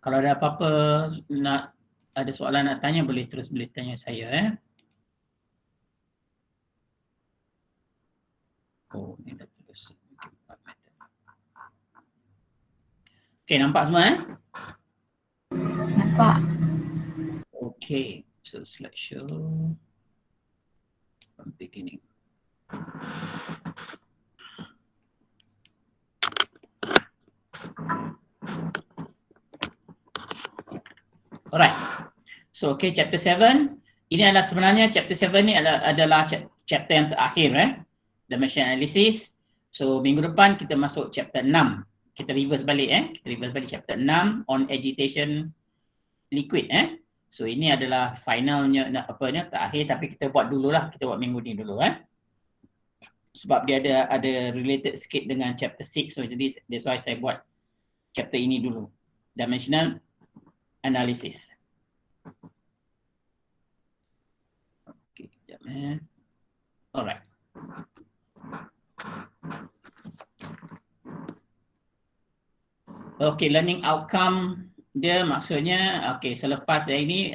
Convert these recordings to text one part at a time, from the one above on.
Kalau ada apa-apa nak ada soalan nak tanya boleh tanya saya. Oh, ni dah terus. Okey, nampak semua Nampak. Okay, so slideshow from beginning. Alright, so okay, chapter 7. Ini adalah sebenarnya chapter 7 ni adalah chapter yang terakhir dimension analysis. So minggu depan kita masuk chapter 6. Kita reverse balik kita reverse balik chapter 6 on agitation liquid So ini adalah finalnya terakhir, tapi kita buat dululah, kita buat minggu ni dulu sebab dia ada related sikit dengan chapter 6, so jadi that's why saya buat chapter ini dulu, dimensional analysis. Okay, sekejap alright. Okay, learning outcome dia maksudnya selepas ini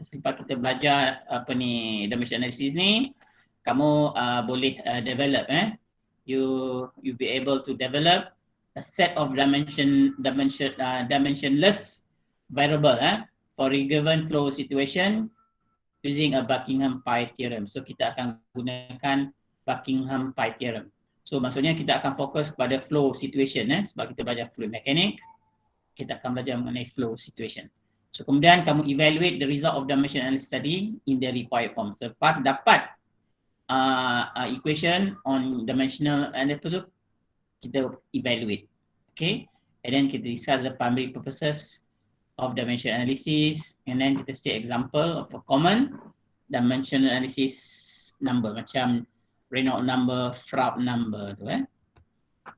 selepas kita belajar dimension analysis ni, kamu boleh develop you be able to develop a set of dimensionless variable for a given flow situation using a Buckingham Pi theorem. So kita akan gunakan Buckingham Pi theorem. So maksudnya kita akan fokus kepada flow situation sebab kita belajar fluid mechanics, kita akan belajar mengenai flow situation. So kemudian kamu evaluate the result of dimension analysis study in the required form. Selepas dapat equation on dimensional analysis, kita evaluate. Okay, and then kita discuss the primary purposes of dimension analysis, and then kita state example of a common dimension analysis number macam Reynolds number, Froude number tu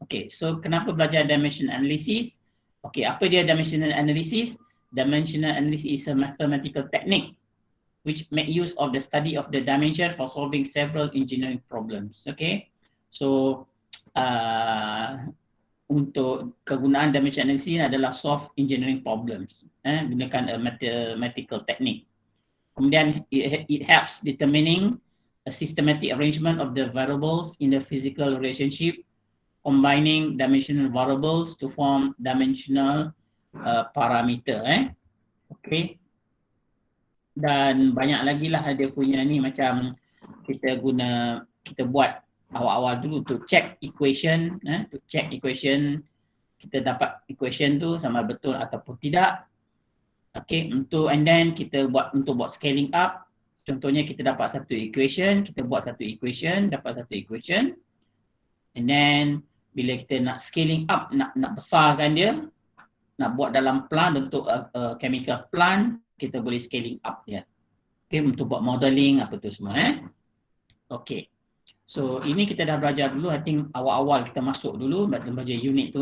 Okay, so kenapa belajar dimension analysis? Okay, apa dia dimensional analysis? Dimensional analysis is a mathematical technique which make use of the study of the dimension for solving several engineering problems. Okay, so untuk kegunaan dimension analysis adalah solve engineering problems gunakan a mathematical technique. Kemudian it helps determining a systematic arrangement of the variables in the physical relationship, combining dimensional variables to form dimensional parameter Okay, dan banyak lagi lah dia punya ni, macam kita buat awal-awal dulu to check equation kita dapat equation tu sama betul ataupun tidak. Okay, and then kita buat scaling up. Contohnya kita dapat satu equation, kita buat satu equation, dapat satu equation, and then bila kita nak scaling up, nak besarkan dia, nak buat dalam plant, bentuk chemical plant, kita boleh scaling up dia. Okay, untuk buat modeling apa tu semua Okay, so ini kita dah belajar dulu. I think awal-awal kita masuk dulu belajar unit tu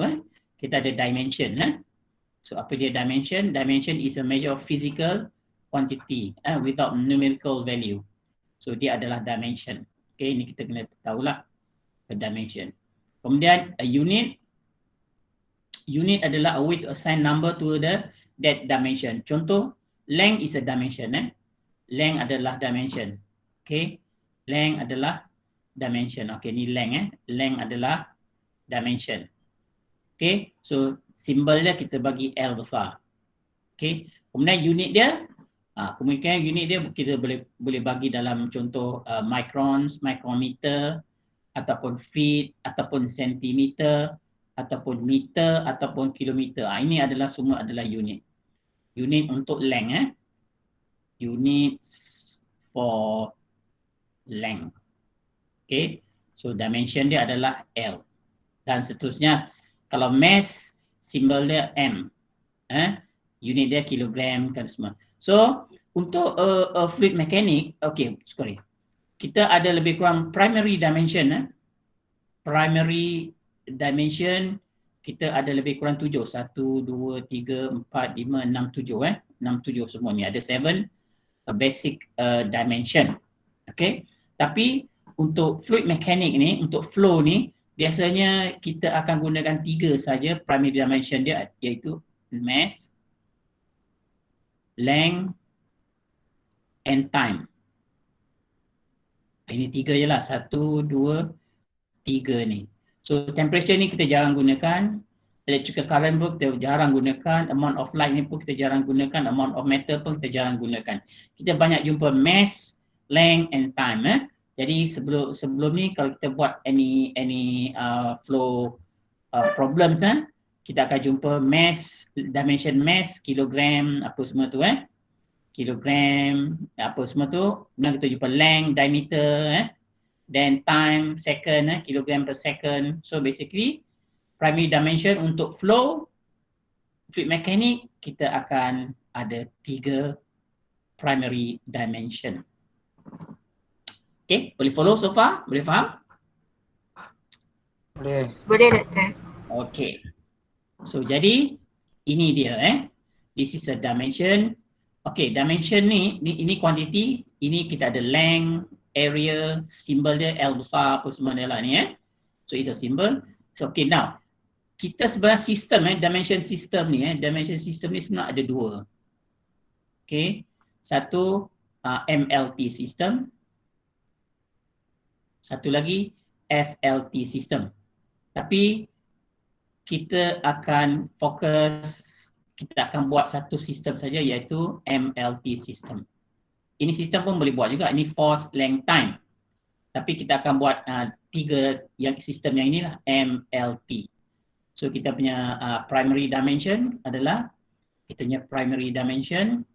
kita ada dimension So apa dia dimension? Dimension is a measure of physical quantity without numerical value. So dia adalah dimension. Okay, ini kita kena tahulah dimension. Kemudian a unit adalah a way to assign number to that dimension. Contoh, length is a dimension length adalah dimension. Okay, length adalah dimension. Okay, ni length length adalah dimension. Okay, so simbol dia kita bagi L besar. Okay, kemudian unit dia kemungkinan unit dia kita boleh bagi dalam contoh microns, micrometer, ataupun feet, ataupun sentimeter, ataupun meter, ataupun kilometer. Ini adalah semua adalah unit. Unit untuk length units for length. Okay, so dimension dia adalah L. Dan seterusnya, kalau mass, simbol dia M. Unit dia kilogram kan semua. So, untuk fluid mechanic, kita ada lebih kurang primary dimension. Primary dimension, kita ada lebih kurang 7. 1, 2, 3, 4, 5, 6, 7. 6, 7 semua ni. Ada 7 basic dimension. Okay. Tapi untuk fluid mechanic ni, untuk flow ni, biasanya kita akan gunakan 3 saja primary dimension dia, iaitu mass, length and time. Ini 3 je lah, 1, 2, 3 ni. So temperature ni kita jarang gunakan, electrical current pun kita jarang gunakan, amount of light ni pun kita jarang gunakan, amount of matter pun kita jarang gunakan. Kita banyak jumpa mass, length and time. Jadi sebelum ni kalau kita buat any flow problems, kita akan jumpa mass, dimension mass, kilogram, apa semua tu kilogram, apa semua tu. Kemudian kita jumpa length, diameter, then time, second, kilogram per second. So basically primary dimension untuk flow fluid mechanic kita akan ada 3 primary dimension. Okay, boleh follow so far? Boleh faham? Boleh. Boleh Doktor. Okay. So jadi ini dia This is a dimension. Okay, dimension ni ini quantity, ini kita ada length, area, simbol dia L besar apa semua dia lah ni So itu symbol. So okay, now kita sebenarnya sistem dimension system ni dimension system ni sebenarnya ada 2. Okay. Satu MLT system. Satu lagi FLT system. Tapi kita akan buat satu sistem saja iaitu MLT system. Ini sistem pun boleh buat juga, ini force, length, time. Tapi kita akan buat 3 sistem yang inilah MLT. So kita punya primary dimension adalah kita punya primary dimension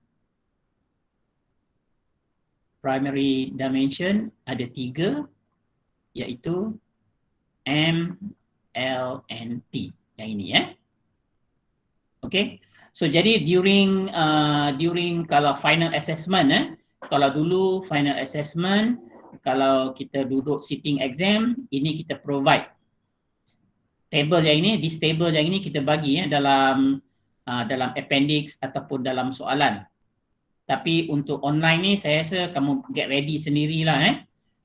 ada 3 iaitu M, L and T. Yang ini Okay. So jadi during kalau final assessment kalau dulu final assessment kalau kita duduk sitting exam, ini kita provide table yang ini, this table yang ini kita bagi dalam appendix ataupun dalam soalan. Tapi untuk online ni saya rasa kamu get ready sendirilah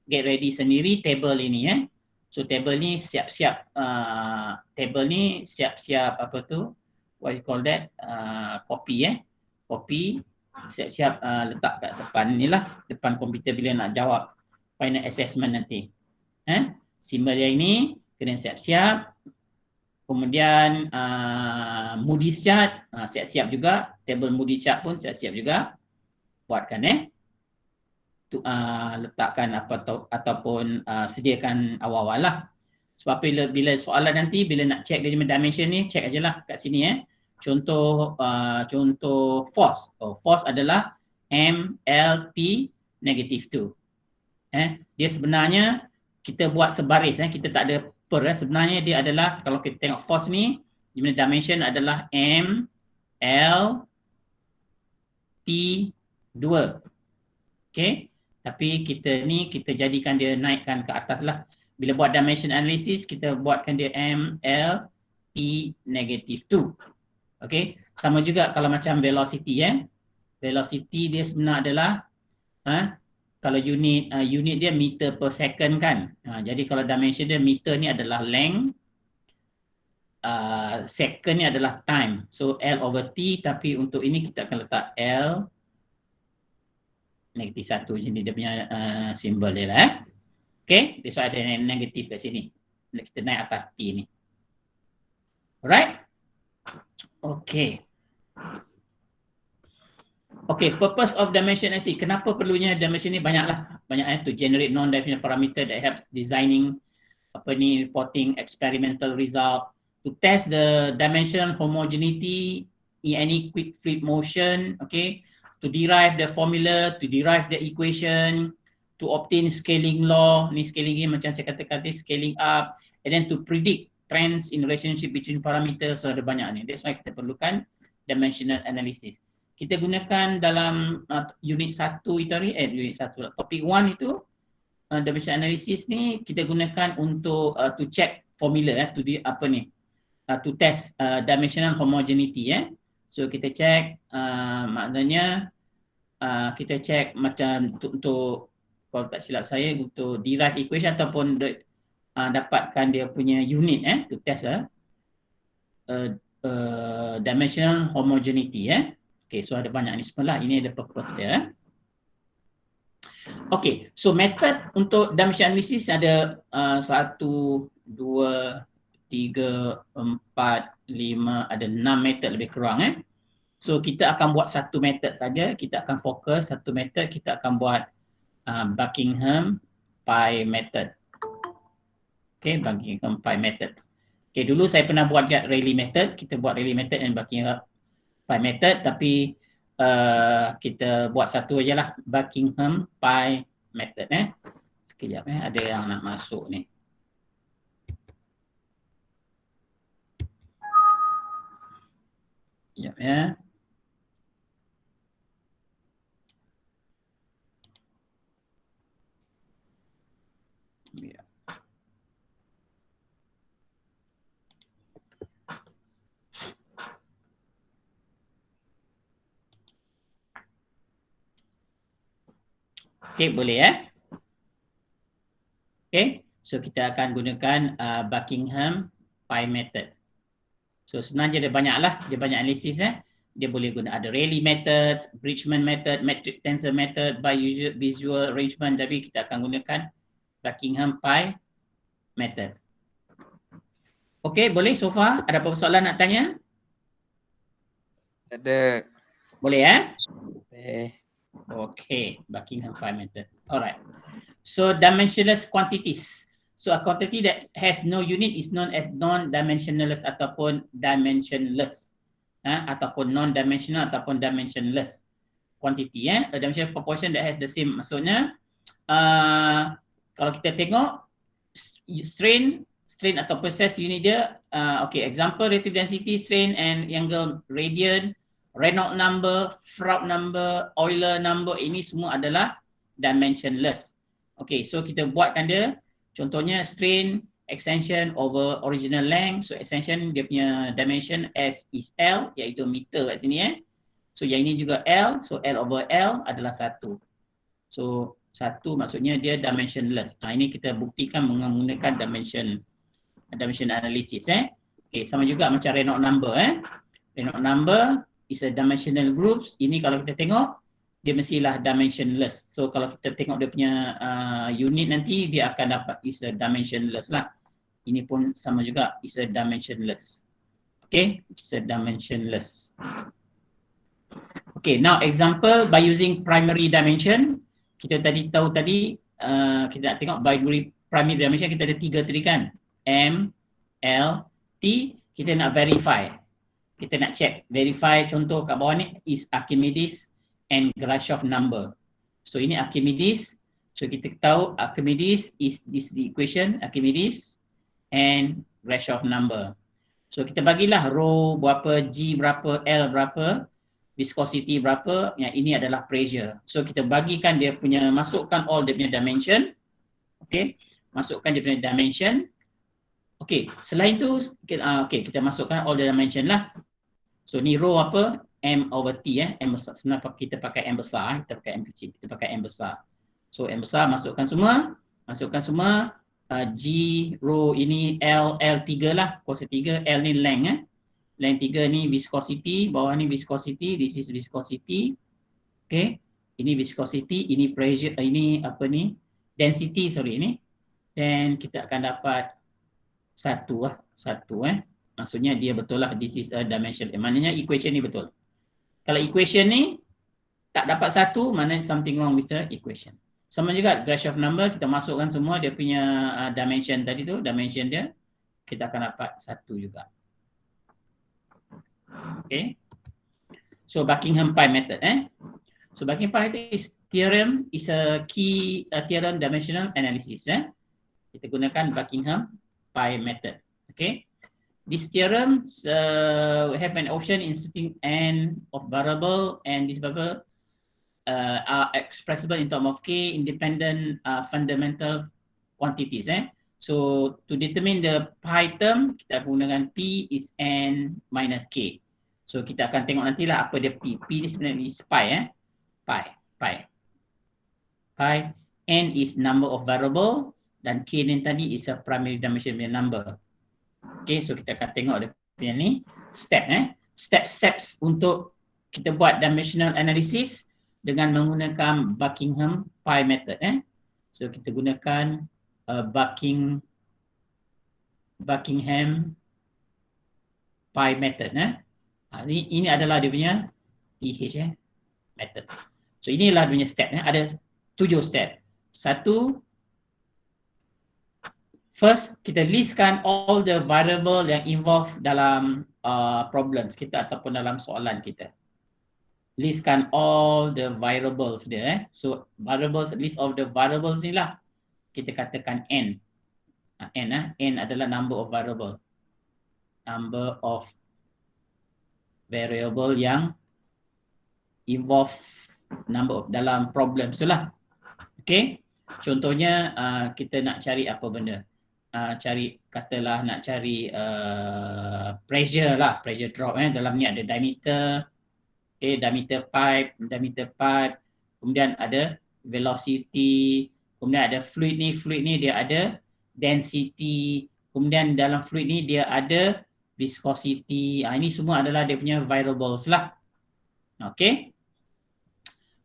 Get ready sendiri table ini So table ni siap-siap apa tu? What you call that? Copy Copy siap-siap letak kat depan ni lah, depan komputer bila nak jawab final assessment nanti. Simbol yang ini kena siap-siap. Kemudian Moody's chart siap-siap juga, table Moody's chart pun siap-siap juga. Buatkan letakkan ataupun sediakan awal-awal lah. Sebab bila soalan nanti, bila nak check dia dimension ni, check ajalah kat sini Contoh force. Force adalah MLT -2. Dia sebenarnya kita buat sebaris kita tak ada per sebenarnya dia adalah kalau kita tengok force ni, dimension adalah MLT2. Okay. Tapi kita jadikan dia naikkan ke atas lah. Bila buat dimension analysis, kita buatkan dia MLT -2. Okay. Sama juga kalau macam velocity Velocity dia sebenarnya adalah kalau unit dia meter per second kan. Jadi kalau dimension dia meter ni adalah length, second ni adalah time. So L over T, tapi untuk ini kita akan letak L -1 jadi dia punya simbol dia lah Okay, so ada negatif kat sini. Kita naik atas T ni. Alright? Okay. Okay, purpose of dimension analysis. Kenapa perlunya dimension ni? Banyaklah. To generate non-dimensional parameter that helps designing reporting experimental result, to test the dimensional homogeneity in any quick fluid motion, okay, to derive the formula, to derive the equation, to obtain scaling law. Ni scaling ni macam saya katakan tadi, scaling up, and then to predict trends in relationship between parameters. So ada banyak ni. That's why kita perlukan dimensional analysis. Kita gunakan dalam unit 1 itu unit 1 topik 1 itu dimensional analysis ni kita gunakan untuk to check formula to test dimensional homogeneity So kita check maknanya kita check macam untuk kalau tak silap saya untuk derive equation ataupun dapatkan dia punya unit to test dimensional homogeneity Okay, so ada banyak ni semua lah. Ini ada purpose dia. Okay, so method untuk dimension analysis ada 1, 2, 3, 4, 5, ada 6 method lebih kurang. So kita akan buat satu method saja, kita akan fokus satu method, kita akan buat Buckingham Pi method. Okay, Buckingham Pi method. Okay, dulu saya pernah buat Rayleigh method, kita buat Rayleigh method dan Buckingham Pi method, tapi kita buat satu aja lah, Buckingham Pi method. Sekejap, ada yang nak masuk ni. Sekejap ya. Okay, boleh ya. Okay, so kita akan gunakan Buckingham Pi method. So sebenarnya dia banyak lah, dia banyak analisis. Dia boleh guna ada Rayleigh methods, Bridgman method, matrix tensor method, by visual arrangement. Tapi kita akan gunakan Buckingham Pi method. Okay, boleh so far? Ada apa soalan nak tanya? Ada. Boleh ya? Okay, Buckingham Pi method. Alright. So dimensionless quantities. So a quantity that has no unit is known as non-dimensionless ataupun dimensionless. Ataupun non-dimensional ataupun dimensionless quantity. A dimensional proportion that has the same. Maksudnya kalau kita tengok strain atau process unit dia, okay, example relative density, strain and angle radian, Reynolds number, Froude number, Euler number, ini semua adalah dimensionless. Okay, so kita buatkan dia, contohnya strain extension over original length. So extension dia punya dimension S is L, iaitu meter kat sini. So yang ini juga L, so L over L adalah 1. So 1 maksudnya dia dimensionless. Ini kita buktikan menggunakan dimension analysis. Okay, sama juga macam Reynolds number. Reynolds number is a dimensional groups. Ini kalau kita tengok, dia mestilah dimensionless. So kalau kita tengok dia punya unit nanti, dia akan dapat is a dimensionless lah. Ini pun sama juga, is a dimensionless. Okay, it's a dimensionless. Okay, now example by using primary dimension. Kita tadi tahu tadi, kita nak tengok by primary dimension, kita ada 3 tadi kan. M, L, T, kita nak verify. Kita nak check, verify contoh kat bawah ni is Archimedes and Grashof number. So ini Archimedes. So kita tahu Archimedes is this the equation, Archimedes and Grashof number. So kita bagilah rho berapa, G berapa, L berapa, viscosity berapa, yang ini adalah pressure. So kita bagikan dia punya, masukkan all dia punya dimension. Okay, masukkan dia punya dimension. Okay, selain tu, kita masukkan all the dimension lah. So ni rho apa? M over T. M besar. Sebenarnya kita pakai M besar, kita pakai M kecil, kita pakai M besar. So M besar masukkan semua, G, rho ini L 3 lah, kuasa 3, L ni length. Length 3 ni viscosity, bawah ni viscosity, this is viscosity. Okay, ini viscosity, ini pressure, ini apa ni? Density, sorry ni. Dan kita akan dapat 1 lah, 1. Maksudnya dia betul lah, this is a dimension. Maknanya equation ni betul. Kalau equation ni tak dapat 1, maknanya something wrong with the equation. Sama juga Grashof number, kita masukkan semua dia punya dimension tadi tu, dimension dia, kita akan dapat 1 juga. Okay. So Buckingham Pi method. So Buckingham Pi method is a key theorem dimensional analysis. Kita gunakan Buckingham Pi method. Okay. This theorem have an option in certain n of variable, and this variable are expressible in terms of k independent fundamental quantities. So to determine the pi term, kita gunakan p is n minus k. So kita akan tengok nantilah apa dia p. P ni sebenarnya is pi. Pi. N is number of variable dan k ni tadi is a primary dimensional number. Okay, so kita akan tengok dia punya ni step. Steps untuk kita buat dimensional analysis dengan menggunakan Buckingham Pi method. So kita gunakan Buckingham Pi method. Ini adalah dia punya PH methods. So inilah dia punya step. Ada 7 step. Satu, first kita listkan all the variable yang involved dalam problems kita ataupun dalam soalan kita. Listkan all the variables dia. So variables, list of the variables ni lah kita katakan n. N adalah number of variable. Number of variable yang involve number of dalam problem tu lah. Okay. Contohnya kita nak cari apa benda? Cari katalah nak cari pressure lah, pressure drop. Dalam ni ada diameter, diameter pipe, kemudian ada velocity, kemudian ada fluid ni dia ada density, kemudian dalam fluid ni dia ada viscosity. Ini semua adalah dia punya variables lah. Okay.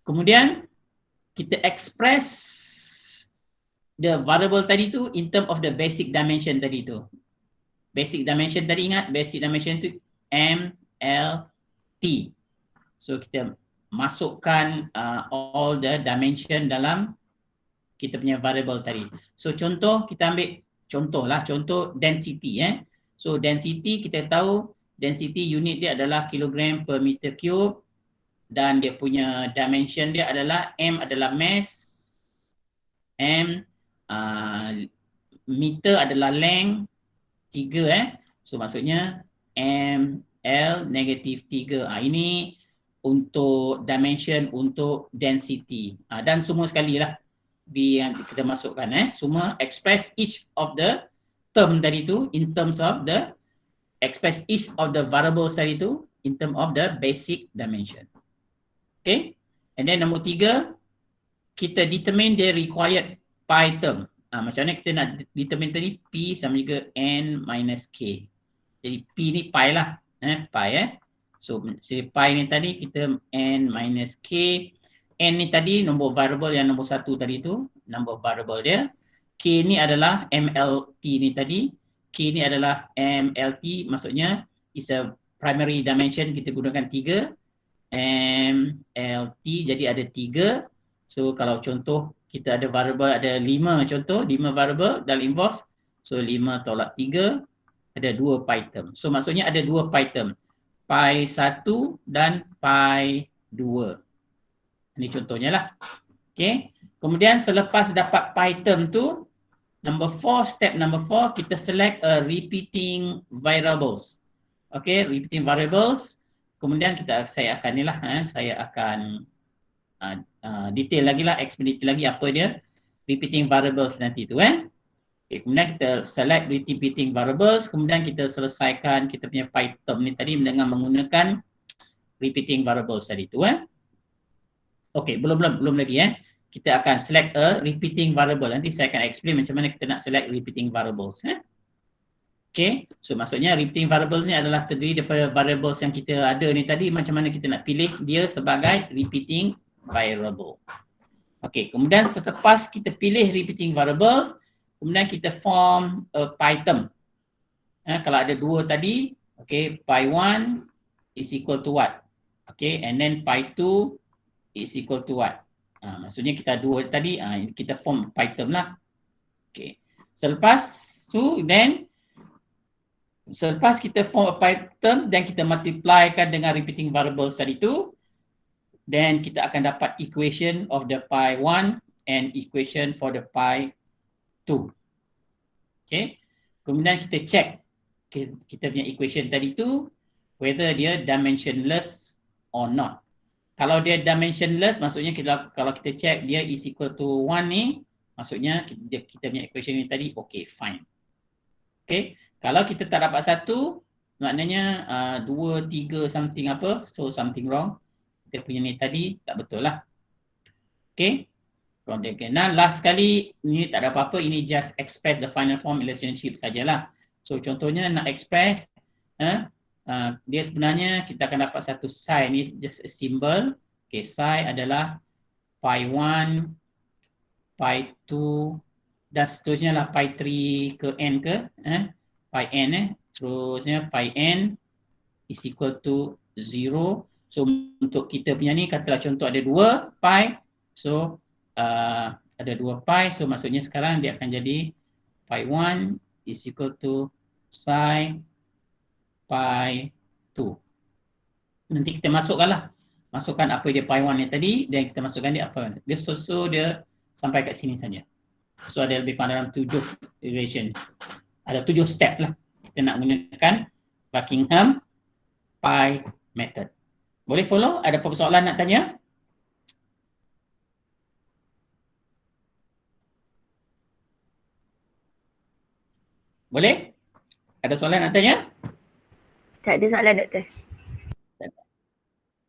Kemudian kita express the variable tadi tu in term of the basic dimension tadi tu. Basic dimension tadi ingat, basic dimension tu M, L, T. So kita masukkan all the dimension dalam kita punya variable tadi. So contoh kita ambil contoh density. So density kita tahu density unit dia adalah kilogram per meter cube dan dia punya dimension dia adalah M adalah mass, M meter adalah length 3 So maksudnya M, L negatif 3. Ini untuk dimension untuk density. Dan semua sekali lah yang kita masukkan. Semua express each of the term tadi tu in terms of the express each of the variables tadi tu in terms of the basic dimension. Okay. And then nombor 3, kita determine the required pi term. Macam mana kita nak determine tadi? P sama juga N minus K. Jadi P ni pi lah. Pi So pi ni tadi kita N minus K. N ni tadi nombor variable yang nombor 1 tadi tu. Number variable dia. K ni adalah MLT ni tadi. K ni adalah MLT. Maksudnya is a primary dimension. Kita gunakan 3. MLT jadi ada 3. So kalau contoh kita ada variable ada 5 contoh, 5 variable dalam involve. So 5 tolak 3 ada 2 pi term. So maksudnya ada 2 pi term. Pi 1 dan pi 2. Ini contohnya lah. Okay. Kemudian selepas dapat pi term tu, step number 4 kita select a repeating variables. Okay, repeating variables. Kemudian saya akan detail lagi lah, explain detail lagi apa dia repeating variables nanti tu. Okay, kemudian kita select repeating variables, kemudian kita selesaikan kita punya pi term ni tadi dengan menggunakan repeating variables tadi tu. Okay, belum lagi. Kita akan select a repeating variable. Nanti saya akan explain macam mana kita nak select repeating variables. Okay, so maksudnya repeating variables ni adalah terdiri daripada variables yang kita ada ni tadi, macam mana kita nak pilih dia sebagai repeating variable. Okay, kemudian selepas kita pilih repeating variables, kemudian kita form a pi term. Kalau ada 2 tadi, okay, pi 1 is equal to what? Okay, and then pi 2 is equal to what? Maksudnya kita 2 tadi, kita form pi term lah. Okay, selepas kita form a pi term dan kita multiplykan dengan repeating variables tadi tu, then kita akan dapat equation of the pi 1 and equation for the pi 2. Okay. Kemudian kita check kita punya equation tadi tu whether dia dimensionless or not. Kalau dia dimensionless, maksudnya kalau kita check dia is equal to 1 ni, maksudnya kita punya equation ni tadi okay, fine. Okay. Kalau kita tak dapat 1, maknanya 2, 3 something apa, so something wrong. Kita punya ni tadi tak betul lah. Okay. Nah, last sekali ni tak ada apa-apa, ini just express the final form relationship sajalah. So contohnya nak express dia sebenarnya kita akan dapat satu psi ni just a symbol. Okay, psi adalah pi 1, pi 2 dan seterusnya lah pi 3 ke n ke pi n terusnya pi n is equal to 0. So untuk kita punya ni katalah contoh ada 2 pi. So ada 2 pi, so maksudnya sekarang dia akan jadi pi 1 is equal to psi pi 2. Nanti kita masukkan apa dia pi 1 ni tadi dan kita masukkan dia apa. Dia dia sampai kat sini saja. So ada lebih kurang dalam 7 iteration. Ada 7 step lah kita nak gunakan Buckingham pi method. Boleh follow? Ada persoalan nak tanya? Boleh? Ada soalan nak tanya? Tak ada soalan, Doktor.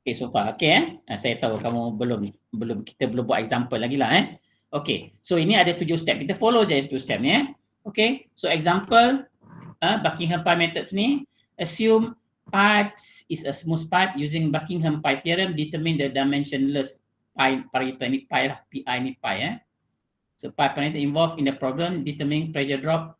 Okay, so far. Okay, saya tahu kamu kita belum buat example lagi lah. Okay, so ini ada 7 step. Kita follow je 7 step ni. Okay, so example Buckingham pi methods ni. Assume pipes is a smooth pipe using Buckingham pi theorem. Determine the dimensionless pi parameter ni pi lah. Pi ni pi. So pi parameter involved in the problem determining pressure drop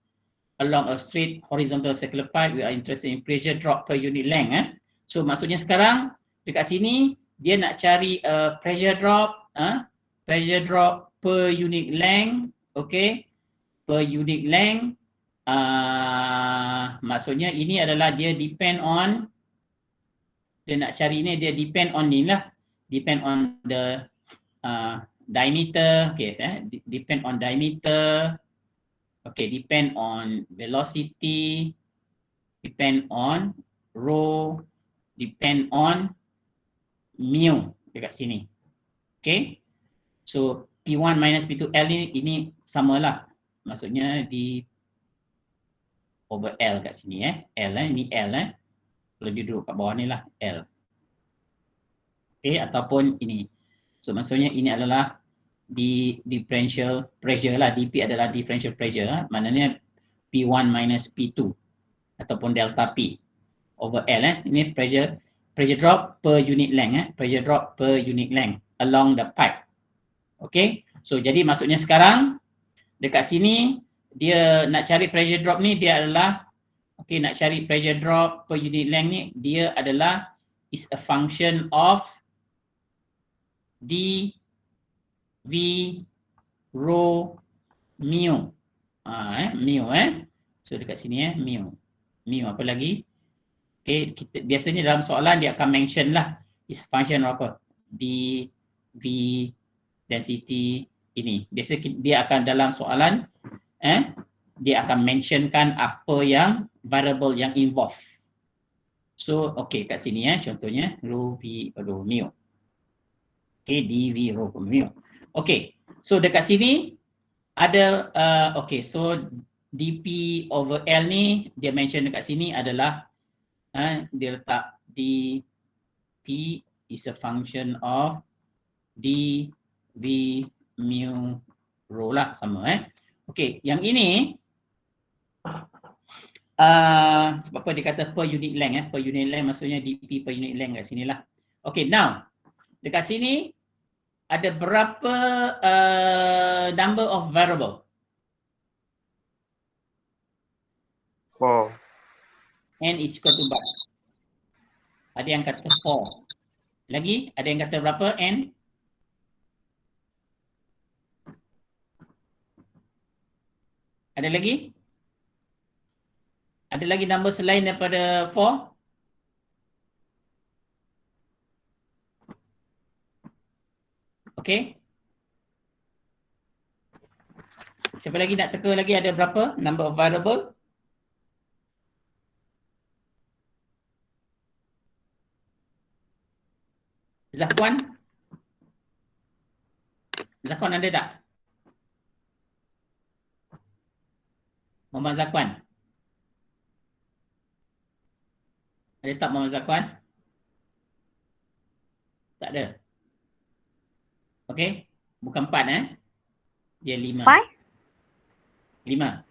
along a straight horizontal circular pipe. We are interested in pressure drop per unit length. So maksudnya sekarang dekat sini dia nak cari pressure drop per unit length. Okay, per unit length. Maksudnya ini adalah dia depend on, dia nak cari ni, dia depend on ni lah, depend on the diameter. Okay, depend on diameter. Okay, depend on velocity, depend on rho, depend on mu dekat sini. Okay, so P1 minus P2L ini samalah, maksudnya di over L kat sini L ni L kalau dia duduk kat bawah ni lah L. Okay, ataupun ini. So maksudnya ini adalah di differential pressure lah, dP adalah differential pressure, maknanya P1 minus P2 ataupun delta P over L ini pressure drop per unit length pressure drop per unit length along the pipe. Okay, so jadi maksudnya sekarang dekat sini dia nak cari pressure drop ni, dia adalah nak cari pressure drop per unit length ni, dia adalah is a function of d v rho mu. So dekat sini mu apa lagi? Okay, biasanya dalam soalan dia akan mention lah is function of apa? D v density ini. Biasa dia akan dalam soalan dia akan mentionkan apa yang variable yang involved. So okay, kat sini contohnya rho v rho mu. Okay, dv rho mu. Okay, so dekat sini ada okay, so dp over L ni dia mention dekat sini adalah dia letak dp is a function of d v mu rho lah, sama okay, yang ini sebab apa dia kata per unit length per unit length maksudnya dp per unit length kat sinilah. Okay, now dekat sini ada berapa number of variable? 4. N is equal to berapa? Ada yang kata 4. Lagi ada yang kata berapa N? Ada lagi? Ada lagi number selain daripada 4? Okay. Siapa lagi nak teka lagi ada berapa number of variable? Zakwan? Zakwan ada tak? Muhammad Zakwan? Ada tak Muhammad Zakwan? Tak ada. Okey, bukan 4 dia 5. 5. 1,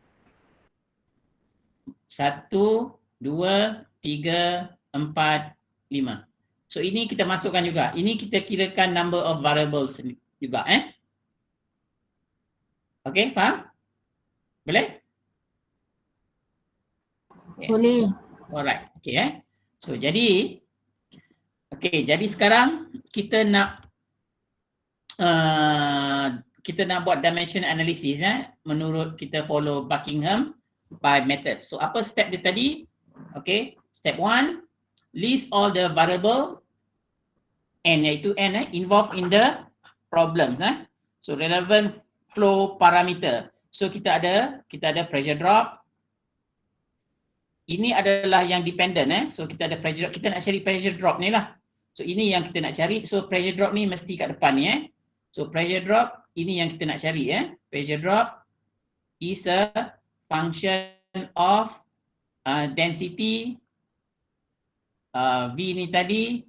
2, 3, 4, 5. So ini kita masukkan juga. Ini kita kirakan number of variables juga. Okay, faham? Boleh? Okay. Boleh. Alright. Okay. So jadi, jadi sekarang kita nak buat dimension analysis menurut kita follow Buckingham by method. So apa step dia tadi? Okay, step 1, list all the variable n, iaitu n involved in the problems. So relevant flow parameter. So kita ada pressure drop. Ini adalah yang dependent. So kita ada pressure drop. Kita nak cari pressure drop ni lah. So ini yang kita nak cari. So pressure drop ni mesti kat depan ni. So pressure drop ini yang kita nak cari. Pressure drop is a function of density V ni tadi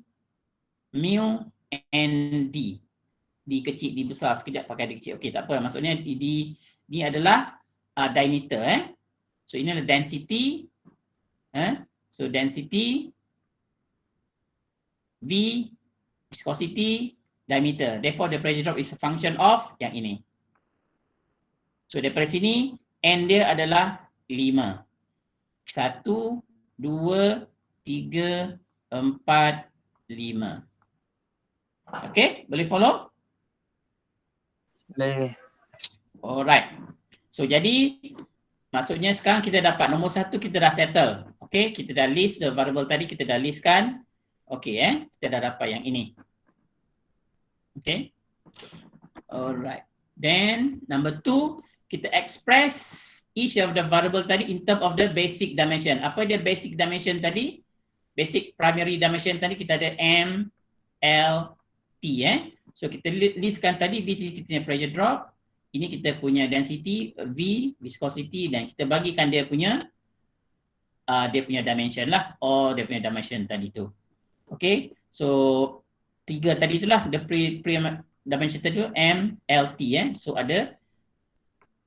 mu and D. D kecil, D besar. Sekejap pakai D kecil. Okey, tak apa. Maksudnya D ni adalah diameter. So ini adalah density. So density V, viscosity, diameter. Therefore the pressure drop is a function of yang ini. So daripada sini N dia adalah 5. 1, 2, 3, 4, 5. Okay, boleh follow? Boleh. Alright. So jadi maksudnya sekarang kita dapat nombor 1 kita dah settle. Okay, kita dah list the variable tadi, kita dah listkan. Okay, kita dah dapat yang ini. Okay. Alright. Then number 2, kita express each of the variable tadi in term of the basic dimension. Apa dia basic dimension tadi? Basic primary dimension tadi kita ada M, L, T. So kita listkan tadi, this is kita punya pressure drop. Ini kita punya density, V, viscosity, dan kita bagikan dia punya dimension lah, or dia punya dimension tadi tu. Okay, so 3 tadi itulah, the dimension tadi tu, M, L, T. So ada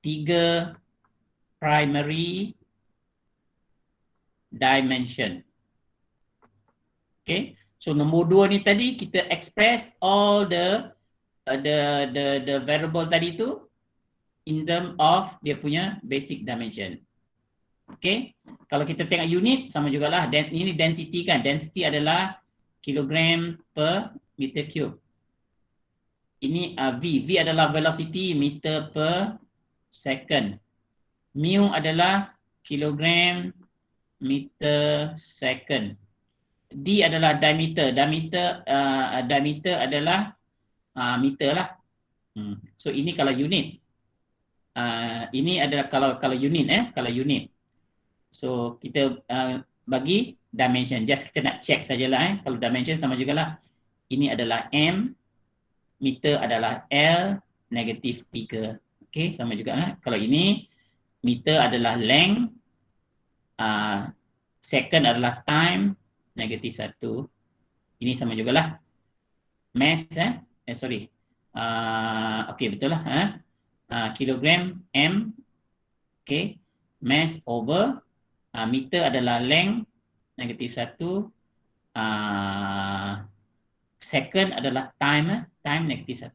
3 primary dimension. Okay, so nombor 2 ni tadi kita express all the variable tadi tu in term of dia punya basic dimension. Okay, kalau kita tengok unit sama jugalah. Ini density kan, density adalah kilogram per meter cube. Ini V adalah velocity meter per second. Mu adalah kilogram meter second. D adalah diameter. Diameter adalah meter lah. So ini kalau unit. Ini adalah kalau unit kalau unit. So kita bagi dimension. Just kita nak check sajalah Kalau dimension sama jugalah. Ini adalah M, meter adalah L, negatif 3. Okey, sama juga Kalau ini meter adalah length, second adalah time, negatif 1. Ini sama jugalah. Mass sorry. Okey, betul lah. Kilogram M. Okey. Mass over meter adalah length, negatif 1. Second adalah time, time negatif 1.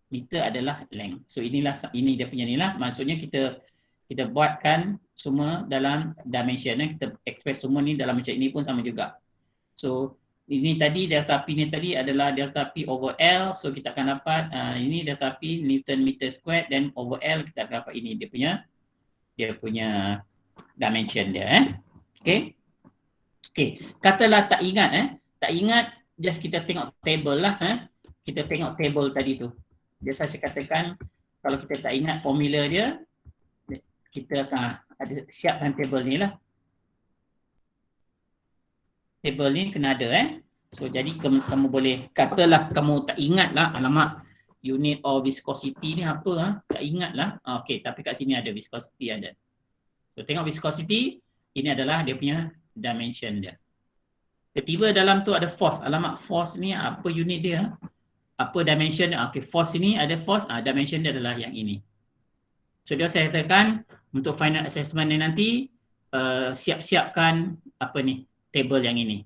Meter adalah length. So ini dia punya ni lah. Maksudnya kita buatkan semua dalam dimension. Kita express semua ni dalam macam ini pun sama juga. So ini tadi delta P ni tadi adalah delta P over L. So kita akan dapat ini delta P Newton meter squared, dan over L kita akan dapat ini dia punya dimension dia. Okay. Okay. Katalah tak ingat tak ingat, just kita tengok table lah. Kita tengok table tadi tu. Just saya katakan kalau kita tak ingat formula dia, kita akan ada siapkan table ni lah. Table ni kena ada So jadi kamu boleh katalah kamu tak ingat lah, alamak unit of viscosity ni apa tak ingat lah. Okey, tapi kat sini ada viscosity ada. So tengok viscosity, ini adalah dia punya dimension dia. Tiba-tiba dalam tu ada force. Alamak, force ni apa unit dia? Apa dimension dia? Okey, force ini ada force, dimension dia adalah yang ini. So dia saya katakan untuk final assessment ni nanti siap-siapkan apa ni, table yang ini.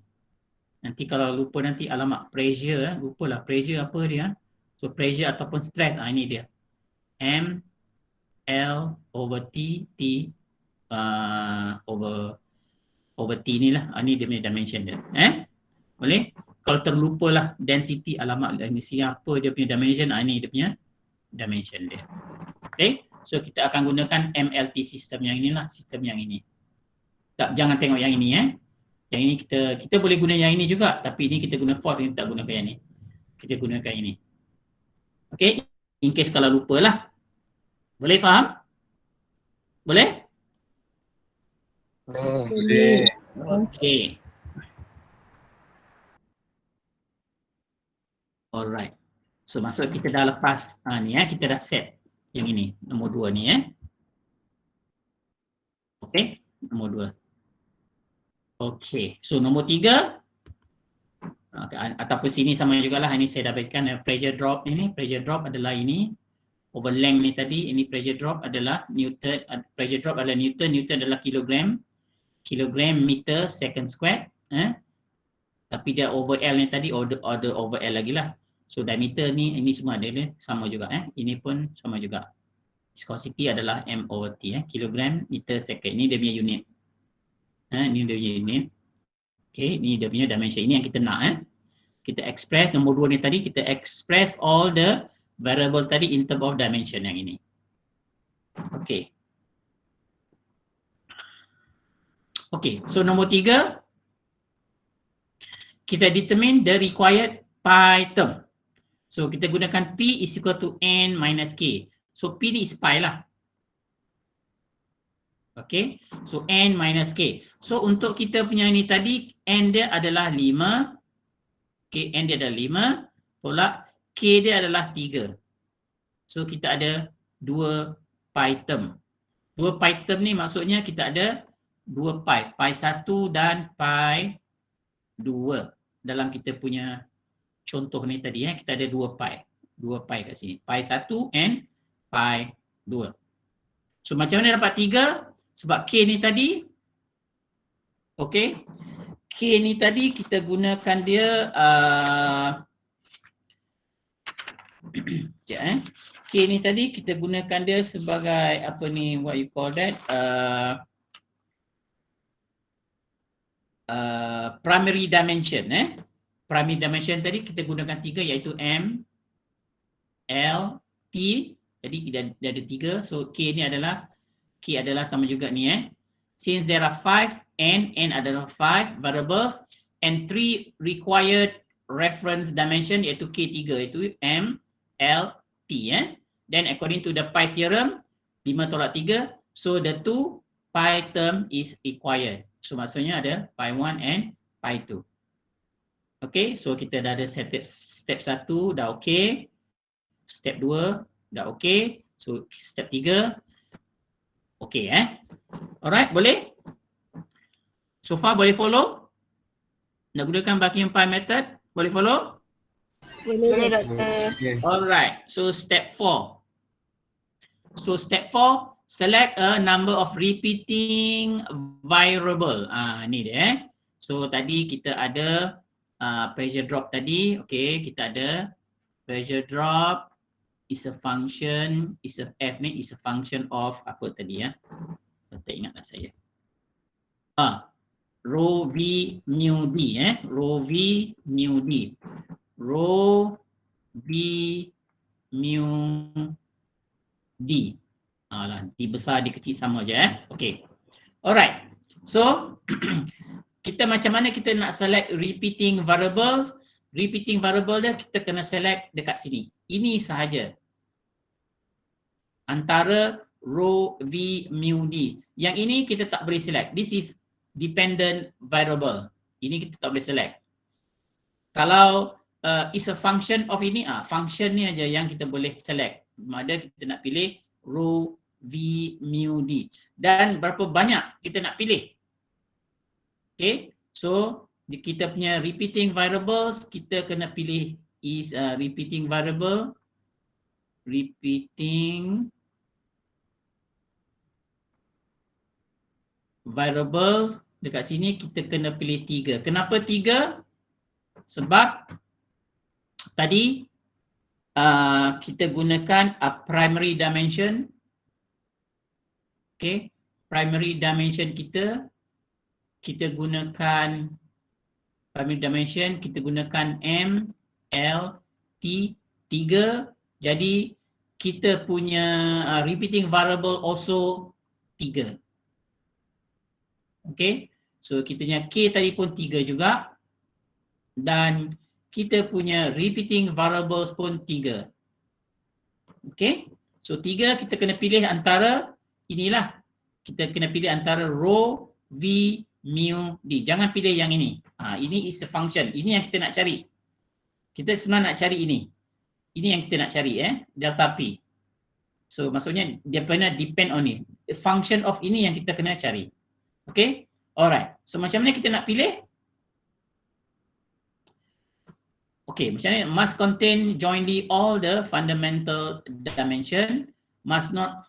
Nanti kalau lupa nanti alamak pressure, lupalah pressure apa dia. So pressure ataupun stress, ini dia. M L over T, T over T ni lah. Ni dia punya dimension dia. Boleh? Kalau terlupalah density, alamak ini siapa dia punya dimension, ni dia punya dimension dia. Okay? So kita akan gunakan MLT sistem yang inilah, sistem yang ini. Tak, jangan tengok yang ini Yang ini kita boleh guna yang ini juga, tapi ini kita guna force, kita tak gunakan yang ini. Kita gunakan ini. Okay? In case kalau lupalah. Boleh faham? Boleh? Boleh. Okay. Alright. So maksud kita dah lepas ni kita dah set yang ini, nombor 2 ni Okay, nombor 2. Okay, so nombor 3 ataupun sini sama jugalah, ini saya dah berikan pressure drop ini, pressure drop adalah ini over length ni tadi, ini pressure drop adalah Newton, pressure drop adalah Newton, Newton adalah kilogram meter second square, tapi dia over L ni tadi, order over L lagi lah. So diameter ni, ini semua dia sama juga, ini pun sama juga. Viscosity adalah M over T, kilogram meter second, ini dia punya unit. Ini dia punya unit. Okay, ini dia punya dimension, ini yang kita nak. Kita express nombor 2 ni tadi, kita express all the variable tadi in term of dimension yang ini. Okay. Okay, so nombor 3, kita determine the required pi term. So kita gunakan P is equal to N minus K. So P ni is pi lah. Okay, so N minus K. So untuk kita punya ni tadi, N dia adalah 5. Okay, N dia adalah 5. Tolak, K dia adalah 3. So kita ada 2 pi term. 2 pi term ni maksudnya kita ada 2 pi. Pi 1 dan pi 2. Dalam kita punya contoh ni tadi, kita ada 2 pi. 2 pi kat sini. Pi 1 and pi 2. So macam mana dapat 3? Sebab K ni tadi, okay, K ni tadi kita gunakan dia, K ni tadi kita gunakan dia sebagai apa ni, what you call that, primary dimension. Primary dimension tadi kita gunakan 3 iaitu M, L, T. Jadi dia ada 3. So K ni adalah, K adalah sama juga ni Since there are 5 N adalah 5 variables and 3 required reference dimension iaitu K3 iaitu M, L, T. Then according to the pi theorem, 5 tolak 3, so the 2 pi term is required. So maksudnya ada pi 1 and pi 2. Okay, so kita dah ada step 1 dah okay. Step 2 dah okay. So step 3 okay Alright, boleh? So far boleh follow? Nak gunakan Buckingham Pi method? Boleh follow? Boleh doktor. Alright, so step 4. So step 4, select a number of repeating variable. Ni dia So tadi kita ada pressure drop tadi. Okay, kita ada pressure drop is a function, is a F ni is a function of apa tadi tak ingatlah saya. Rho V mu D Rho V mu D. Rho V mu D. D besar, D kecil sama je Okay. Alright. So kita macam mana kita nak select repeating variable? Repeating variable dia kita kena select dekat sini. Ini sahaja. Antara rho V mu D. Yang ini kita tak boleh select. This is dependent variable. Ini kita tak boleh select. Kalau is a function of ini, function ni aja yang kita boleh select. Ada kita nak pilih rho V mu D. Dan berapa banyak kita nak pilih. Okay, so kita punya repeating variables kita kena pilih is repeating variable, repeating variable dekat sini kita kena pilih 3. Kenapa 3? Sebab tadi kita gunakan primary dimension. Okay, primary dimension kita gunakan primary dimension, kita gunakan M, L, T, 3. Jadi kita punya repeating variable also 3. Okay, so kita punya K tadi pun 3 juga. Dan kita punya repeating variables pun 3. Okay, so 3 kita kena pilih antara inilah. Kita kena pilih antara row, V, mu, D. Jangan pilih yang ini. Ini is a function. Ini yang kita nak cari. Kita sebenarnya nak cari ini. Ini yang kita nak cari, delta P. So maksudnya dia kena depend on ni. The function of ini yang kita kena cari. Okay, alright. So macam mana kita nak pilih? Okay, macam ni, must contain jointly all the fundamental dimension, must not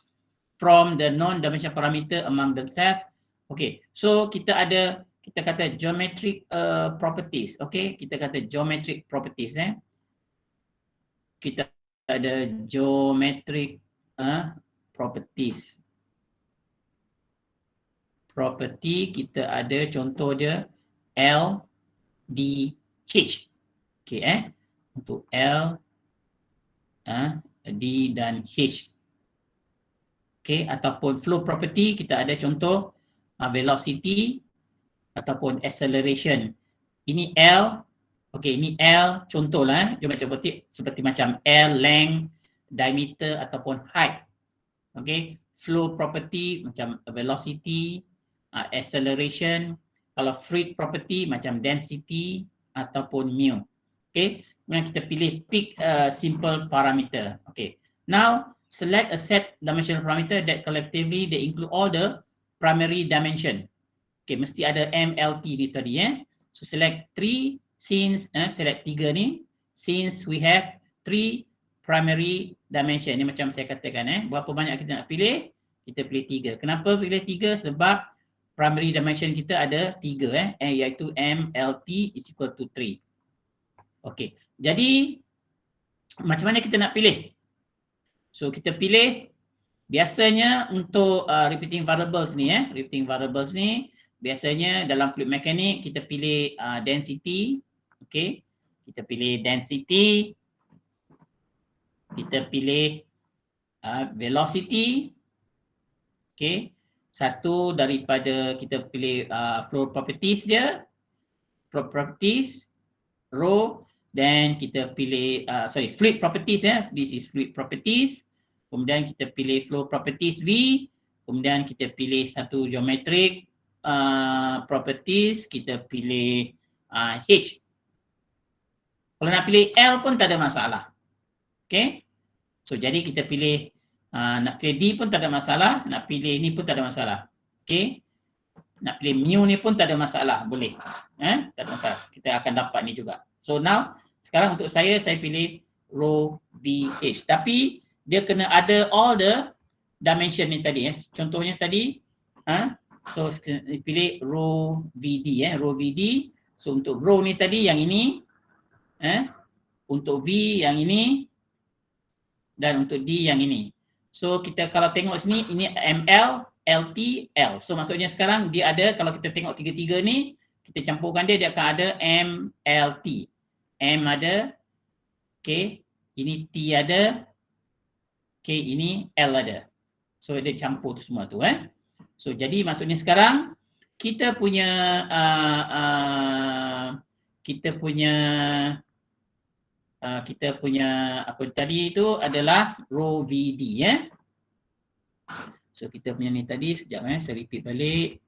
from the non-dimensional parameter among themselves. Okay, so kita kata geometric properties. Okay, kita kata geometric properties. Kita ada geometric properties. Property kita ada contoh dia L, D, H. Okay, untuk L, D dan H. Okay, ataupun flow property kita ada contoh velocity ataupun acceleration. Ini L, okay, ini L contohlah, seperti macam L length, diameter ataupun height. Okay, flow property macam velocity, acceleration. Kalau fluid property macam density ataupun mu. Okay, kemudian kita pilih pick simple parameter. Okay, now select a set dimensional parameter that collectively they include all the primary dimension. Okay, mesti ada M, L, T ni tadi. So select 3 since select 3 ni since we have 3 primary dimension. Ni macam saya katakan, berapa banyak kita nak pilih? Kita pilih 3. Kenapa pilih 3? Sebab primary dimension kita ada 3, iaitu M, L, T is equal to 3. Okey, jadi macam mana kita nak pilih? So kita pilih biasanya untuk repeating variables ni, repeating variables ni biasanya dalam fluid mechanics kita pilih density. Okey, kita pilih density, kita pilih velocity. Okey, satu daripada kita pilih flow properties dia, flow properties, row. Dan kita pilih, fluid properties, this is fluid properties. Kemudian kita pilih flow properties V. Kemudian kita pilih satu geometric properties, kita pilih H. Kalau nak pilih L pun tak ada masalah. Okay, so jadi kita pilih, nak pilih D pun tak ada masalah, nak pilih ni pun tak ada masalah. Okay, nak pilih mu ni pun tak ada masalah, boleh. Tak ada masalah, kita akan dapat ni juga. So now, sekarang untuk saya pilih row VH. Tapi dia kena ada all the dimension ni tadi. Contohnya tadi, so pilih row VD. Row VD. So untuk row ni tadi yang ini, untuk V yang ini, dan untuk D yang ini. So kita kalau tengok sini, ini ML, LT, L. So maksudnya sekarang dia ada, kalau kita tengok tiga-tiga ni, kita campurkan dia akan ada MLT. M ada, okay, ini T ada, okay, ini L ada. So dia campur tu semua tu. So jadi maksudnya sekarang kita punya apa tadi itu adalah row VD. So kita punya ni tadi, sekejap saya repeat balik.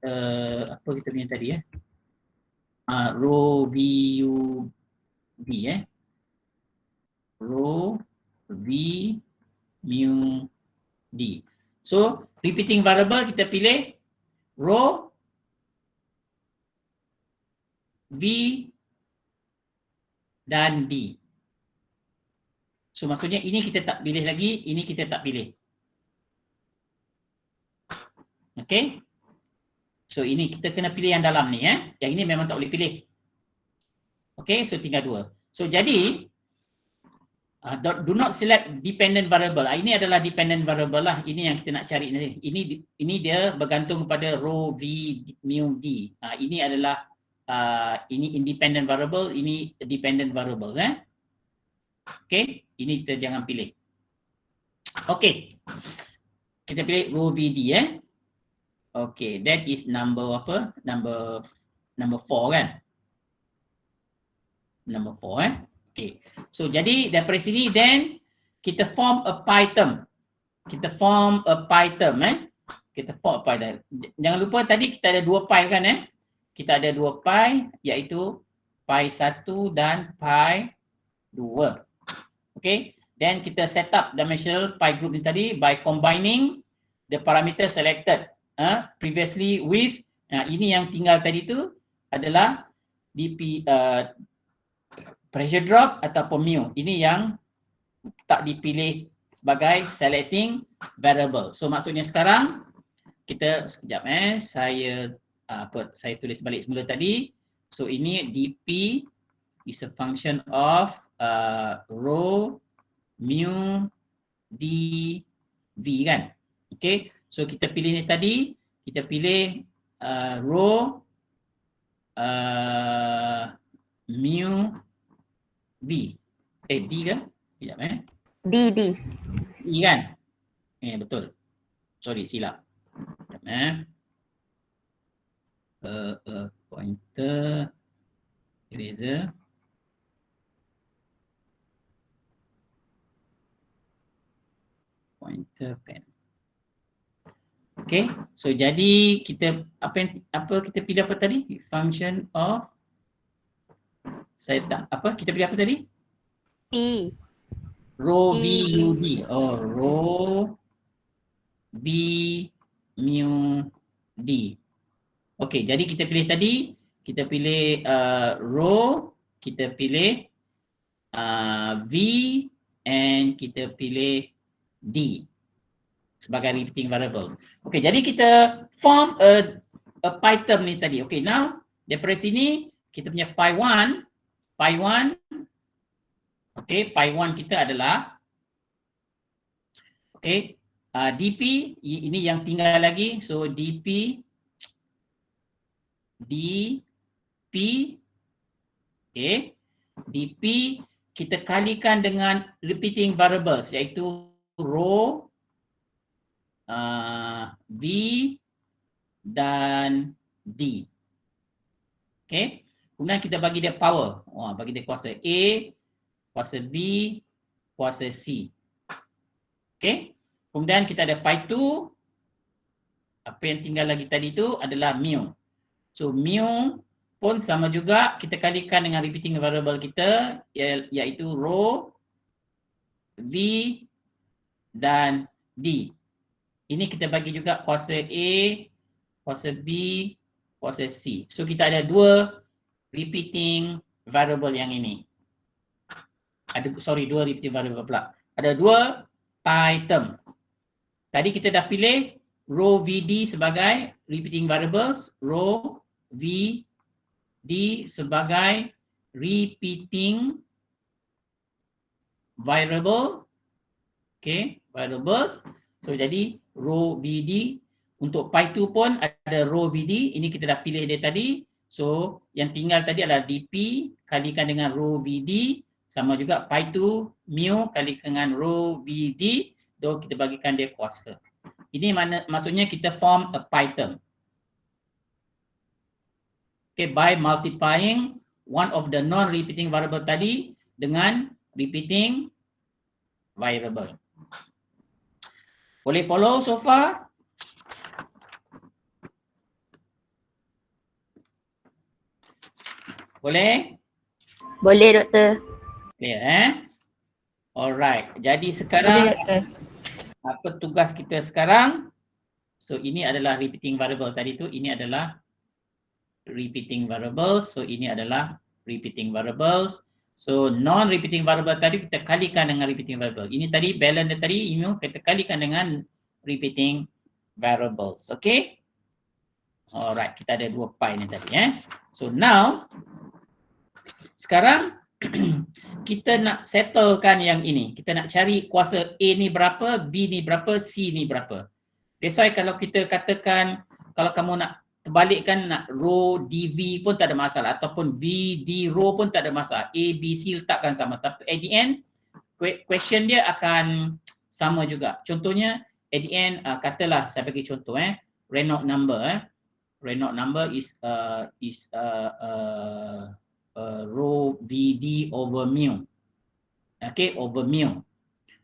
Apa kita punya tadi row VUB, row V mu D. So repeating variable kita pilih row V dan D. So maksudnya ini kita tak pilih lagi, ini kita tak pilih. Okay. So ini kita kena pilih yang dalam ni Yang ini memang tak boleh pilih. Okay, so tinggal 2. So jadi do not select dependent variable. Ini adalah dependent variable lah. Ini yang kita nak cari ni. Ini dia bergantung kepada row v mu d. Ini adalah ini independent variable, ini dependent variable Okay, ini kita jangan pilih. Okay. Kita pilih row vd Okay, that is number apa? Number 4 kan? Number 4 Okay. So jadi daripada sini then kita form a pi term. Kita form a pi term Kita form a pi term. Jangan lupa tadi kita ada 2 pi kan Kita ada 2 pi iaitu pi 1 dan pi 2. Okay. Then kita set up dimensional pi group ni tadi by combining the parameter selected previously with ini yang tinggal tadi tu adalah dp pressure drop ataupun mu. Ini yang tak dipilih sebagai selecting variable. So maksudnya sekarang kita sekejap saya tulis balik semula tadi. So ini dp is a function of rho mu dv kan. Okay. So kita pilih ni tadi, kita pilih rho mu v. D ke? Sekejap D. D kan? Betul. Sorry, silap. Sekejap pointer, eraser. Pointer pen. Okay, so jadi kita apa kita pilih apa tadi? Function of kita pilih apa tadi? P. Rho v mu d. Oh, rho v mu d. Okay, jadi kita pilih tadi, kita pilih rho, kita pilih v and kita pilih d sebagai repeating variable. Okay, jadi kita form a pi term ni tadi. Okay, now daripada sini kita punya pi 1. Okay, pi 1 kita adalah okay, dp ini yang tinggal lagi. So dp okay, dp kita kalikan dengan repeating variables iaitu rho v dan d. Okay, kemudian kita bagi dia power. Bagi dia kuasa A, kuasa B, kuasa C. Okay, kemudian kita ada pi 2. Apa yang tinggal lagi tadi tu adalah mu. So mu pun sama juga, kita kalikan dengan repeating variable kita iaitu rho v dan d. Ini kita bagi juga kuasa A, kuasa B, kuasa C. So kita ada 2 repeating variable yang ini. Dua repeating variable pula. Ada 2 pi term. Tadi kita dah pilih rho VD sebagai repeating variables, rho VD sebagai repeating variable. Okay, variables. So jadi rho VD untuk pi 2 pun ada rho VD. Ini kita dah pilih dia tadi. So yang tinggal tadi adalah dp kalikan dengan rho VD sama juga pi 2 mu kalikan dengan rho VD. So kita bagikan dia kuasa. Ini maksudnya kita form a pi term. Okay, by multiplying one of the non-repeating variable tadi dengan repeating variable. Boleh follow so far? Boleh? Boleh, Doktor. Clear Alright. Jadi Boleh, sekarang Doktor. apa tugas kita sekarang? So ini adalah repeating variable tadi tu, ini adalah repeating variables. So ini adalah repeating variables. So non-repeating variable tadi kita kalikan dengan repeating variable. Ini tadi balance dia tadi, ini kita kalikan dengan repeating variables. Okay? Alright, kita ada 2 pi ni tadi So now sekarang kita nak settlekan yang ini. Kita nak cari kuasa A ni berapa, B ni berapa, C ni berapa. That's why kalau kita katakan, kalau kamu nak terbalikkan nak row dv pun tak ada masalah ataupun v d row pun tak ada masalah. A, B, C letakkan sama. Tapi at the end, question dia akan sama juga. Contohnya, at the end, katalah saya bagi contoh Reynolds number. Reynolds number is rho VD over mu. Okay, over mu.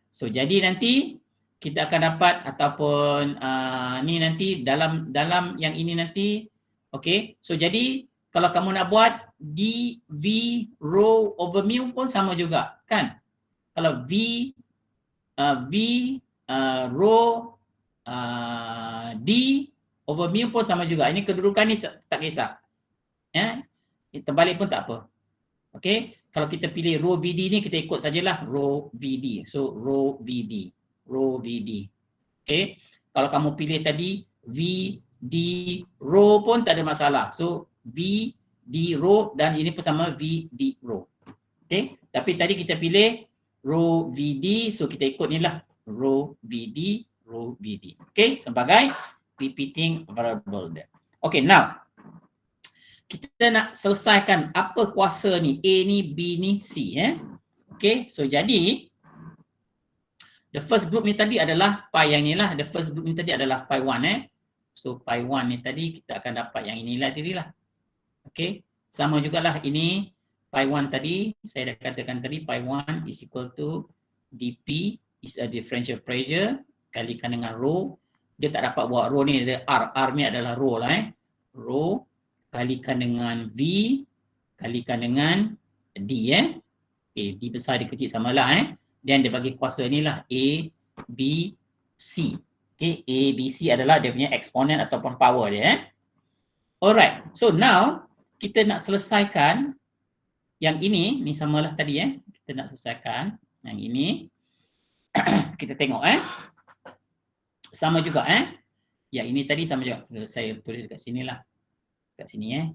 So jadi nanti kita akan dapat ataupun ni nanti dalam yang ini nanti, okay. So jadi kalau kamu nak buat dv rho over mu pun sama juga, kan? Kalau v rho d over mu pun sama juga. Ini kedudukan ni tak kisah. Terbalik pun tak apa. Okey, kalau kita pilih row VD ni kita ikut sajalah row VD. So row VD. Okey. Kalau kamu pilih tadi VD row pun tak ada masalah. So VD row dan ini pun sama VD row. Okey, tapi tadi kita pilih row VD, so kita ikut ni lah row VD. Okey, sebagai repeating variable dia. Okey, now kita nak selesaikan apa kuasa ni, A ni, B ni, C Okay, so jadi the first group ni tadi adalah pi yang ni lah. The first group ni tadi adalah pi 1 So pi 1 ni tadi kita akan dapat yang inilah tadi lah. Okay, sama jugalah ini pi 1 tadi, saya dah katakan tadi pi 1 is equal to dP is a differential pressure kalikan dengan rho. Dia tak dapat buat rho ni, ada R ni adalah rho lah rho kalikan dengan V kalikan dengan D Okay, D besar D kecil samalah Dan dia bagi kuasa ni lah A, B, C. Okay, A, B, C adalah dia punya eksponen ataupun power dia Alright, so now kita nak selesaikan yang ini, ni samalah tadi kita nak selesaikan yang ini. Kita tengok sama juga yang ini tadi sama juga. Saya tulis dekat sini lah. Kat sini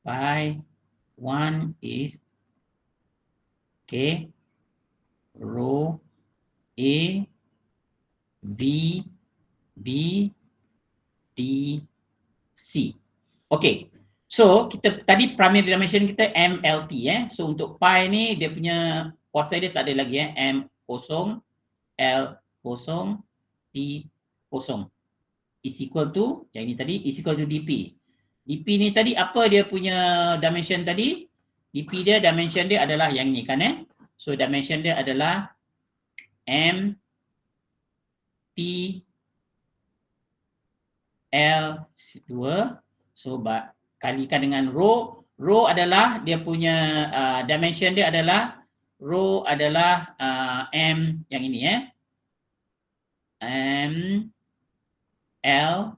pi 1 is okay rho A V B D C. Okay, so kita tadi primary dimension kita MLT so untuk pi ni dia punya kuasa dia tak ada lagi M kosong L kosong T kosong is equal to yang ini tadi is equal to dP. dP ni tadi apa dia punya dimension tadi? dP dia dimension dia adalah yang ni kan So dimension dia adalah M T L 2. So kalikan dengan rho. Rho adalah dia punya dimension dia adalah rho adalah M yang ini M L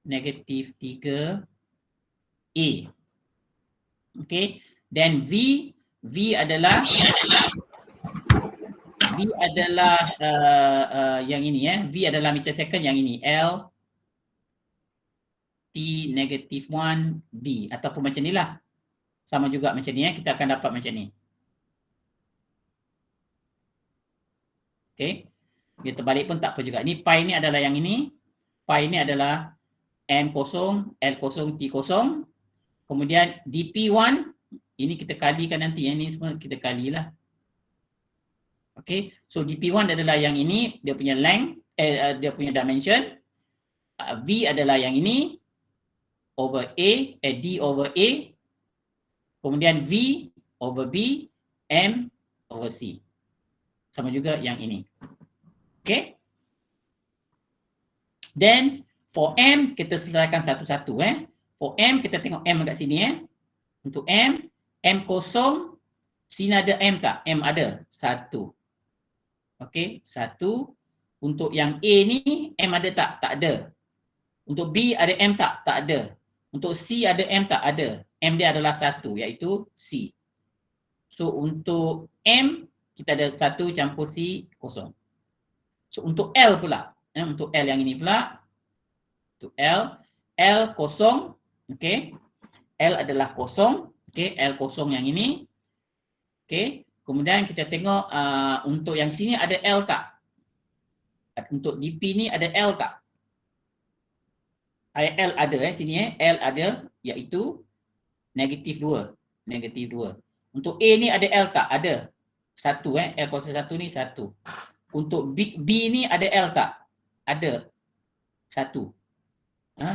negatif 3 A. Okay, then V adalah yang ini V adalah meter second yang ini L T negatif 1 B ataupun macam ni lah. Sama juga macam ni kita akan dapat macam ni. Okay, dia terbalik pun tak apa juga. Ini pi ni adalah yang ini. Pi ni adalah M kosong, L kosong, T kosong. Kemudian dP1, ini kita kalikan nanti. Ini semua kita kalilah. Okay, so dP1 adalah yang ini, dia punya length, dia punya dimension. V adalah yang ini, over A, D over A. Kemudian V over B, M over C. Sama juga yang ini. Okay. Then, for M, kita selesaikan satu-satu. For M, kita tengok M kat sini. Untuk M kosong, sini ada M tak? M ada. 1. Okey, 1. Untuk yang A ni, M ada tak? Tak ada. Untuk B ada M tak? Tak ada. Untuk C ada M tak? Ada. M dia adalah 1, iaitu C. So, untuk M, kita ada 1 campur C, kosong. So, untuk L pula. Untuk L yang ini pula. Untuk L L kosong, okey. L adalah kosong, okey, L kosong yang ini. Okey, kemudian kita tengok untuk yang sini ada L tak? Untuk DP ni ada L tak? L ada sini L ada, iaitu negatif 2. Negatif 2. Untuk A ni ada L tak? Ada. 1 L kuasa 1 ni 1. Untuk B ni ada L tak? Ada. 1.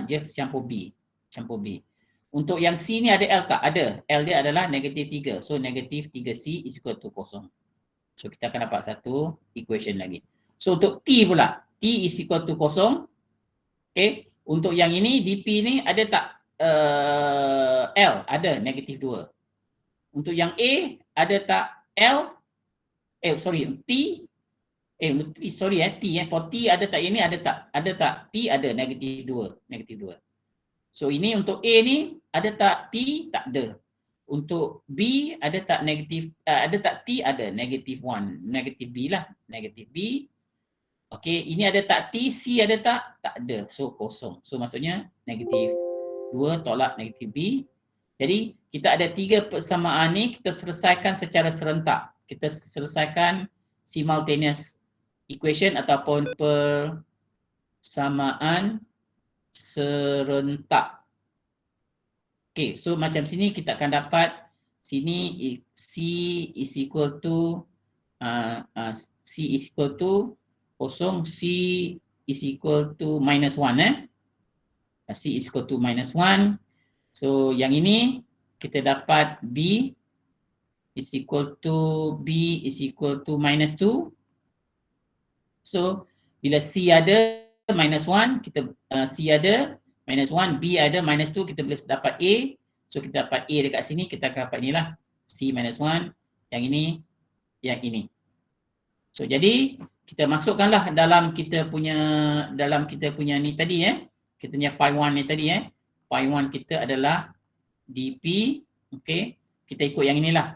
Just campur B. Campur B. Untuk yang C ni ada L tak? Ada. L dia adalah negatif 3. So negatif 3C is equal to 0. So kita akan dapat satu equation lagi. So untuk T pula, T is equal to 0. Okay. Untuk yang ini, DP ni ada tak L? Ada, negatif 2. Untuk yang A, ada tak L? T. T. For T ada tak ini? Ada tak? Ada tak? T ada, negatif 2. Negatif 2. So ini untuk A ni, ada tak T? Tak ada. Untuk B, ada tak negatif, ada tak T? Ada, negatif 1. Negatif B lah, negatif B. Okey, ini ada tak T? C ada tak? Tak ada. So, kosong. So, maksudnya negatif 2 tolak negatif B. Jadi, kita ada 3 persamaan ni, kita selesaikan secara serentak. Kita selesaikan simultaneous equation ataupun persamaan serentak. Okey, so macam sini kita akan dapat sini C is equal to C is equal to 0, C is equal to minus 1 C is equal to minus 1. So yang ini kita dapat B is equal to minus 2. So bila C ada minus 1, kita C ada minus 1, B ada minus 2, kita boleh dapat A. So kita dapat A dekat sini, kita akan dapat inilah C minus 1, yang ini, yang ini. So jadi kita masukkanlah dalam kita punya ni tadi kita punya pi 1 ni tadi pi 1 kita adalah dp. Okey, kita ikut yang inilah.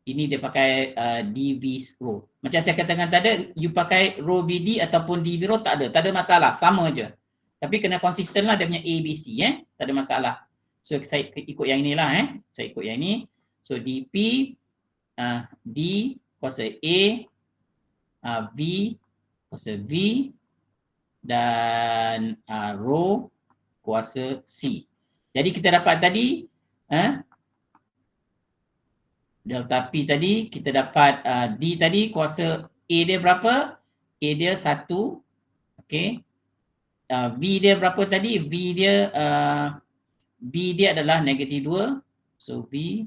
Ini dia pakai dv rho. Macam saya katakan tadi, you pakai rho vd ataupun dv rho tak ada masalah, sama je. Tapi kena konsisten lah dia punya abc tak ada masalah. So saya ikut yang inilah saya ikut yang ini. So dp d kuasa a V kuasa V dan rho kuasa C. Jadi kita dapat tadi delta P tadi, kita dapat D tadi kuasa A dia berapa? A dia 1. Okey. V dia berapa tadi? V dia B dia adalah negatif 2. So V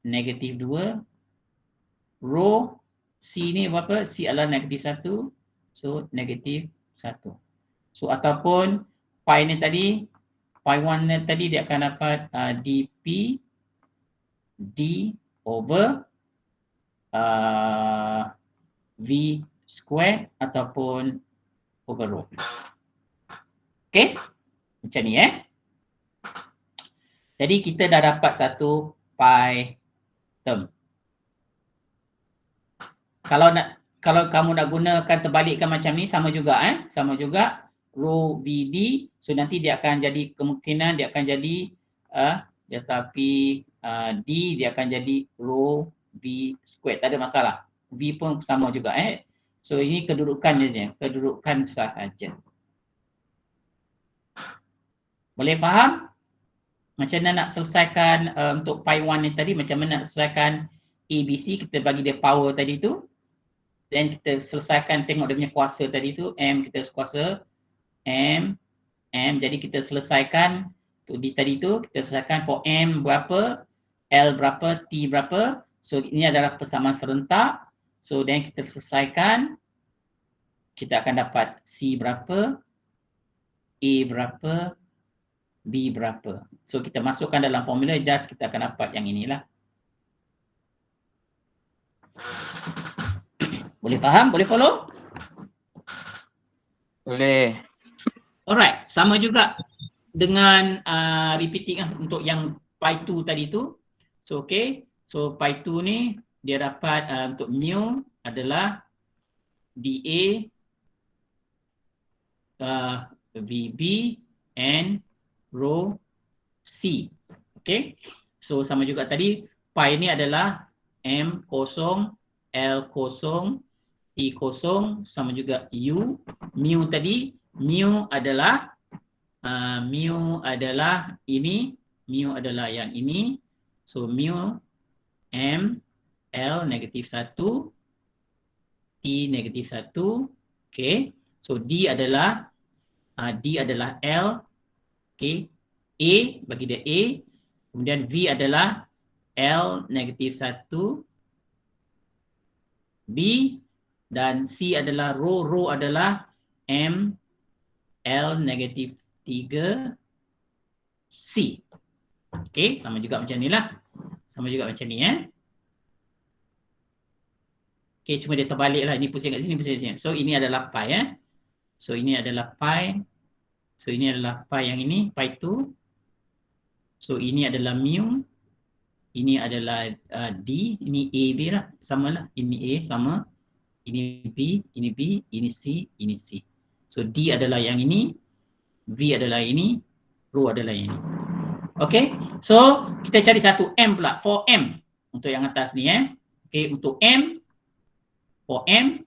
negatif 2. Rho C ni berapa? C adalah negatif 1. So, negatif 1. So, ataupun pi ni tadi, pi 1 ni tadi dia akan dapat dp d over v square ataupun over rho. Okey? Macam ni Jadi, kita dah dapat satu pi term. Kalau kamu nak gunakan terbalikkan macam ni, sama juga sama juga rho vd. So nanti dia akan jadi, kemungkinan dia akan jadi tetapi d dia akan jadi rho v square. Tak ada masalah, v pun sama juga So ini kedudukan je, kedudukan sahaja. Boleh faham macam mana nak selesaikan untuk pi 1 ni tadi, macam mana nak selesaikan ABC? Kita bagi dia power tadi tu, then kita selesaikan, tengok dia punya kuasa tadi tu, M kita kuasa M, jadi kita selesaikan tu di tadi tu, kita selesaikan for M berapa, L berapa, T berapa. So ini adalah persamaan serentak. So then kita selesaikan, kita akan dapat C berapa, A berapa, B berapa. So kita masukkan dalam formula, just kita akan dapat yang inilah. Boleh faham? Boleh follow? Boleh. Alright, sama juga dengan repeating untuk yang pi 2 tadi tu. So okay, so pi 2 ni dia dapat untuk mu adalah dA VB and row C. Okay. So sama juga tadi, pi ini adalah M kosong, L kosong, T kosong, sama juga U. Mu tadi, mu adalah ini, mu adalah yang ini. So mu M, L negatif 1, T negatif 1. Okay. So D adalah L. Okay. A, bagi dia A. Kemudian V adalah L negatif 1. B dan C adalah row adalah M, L negatif 3, C. Okay, sama juga macam ni lah. Sama juga macam ni Okay, cuma dia terbalik lah. Ini pusing kat sini, pusing kat sini. So ini adalah pi So ini adalah pi. So ini adalah pi yang ini, pi 2. So ini adalah mu. Ini adalah D, ini A, B lah. Sama lah. Ini A sama. Ini B, ini B, ini C, ini C. So D adalah yang ini. V adalah ini. Row adalah yang ini. Okay. So kita cari satu M pula. For M. Untuk yang atas ni Okay. Untuk M. For M.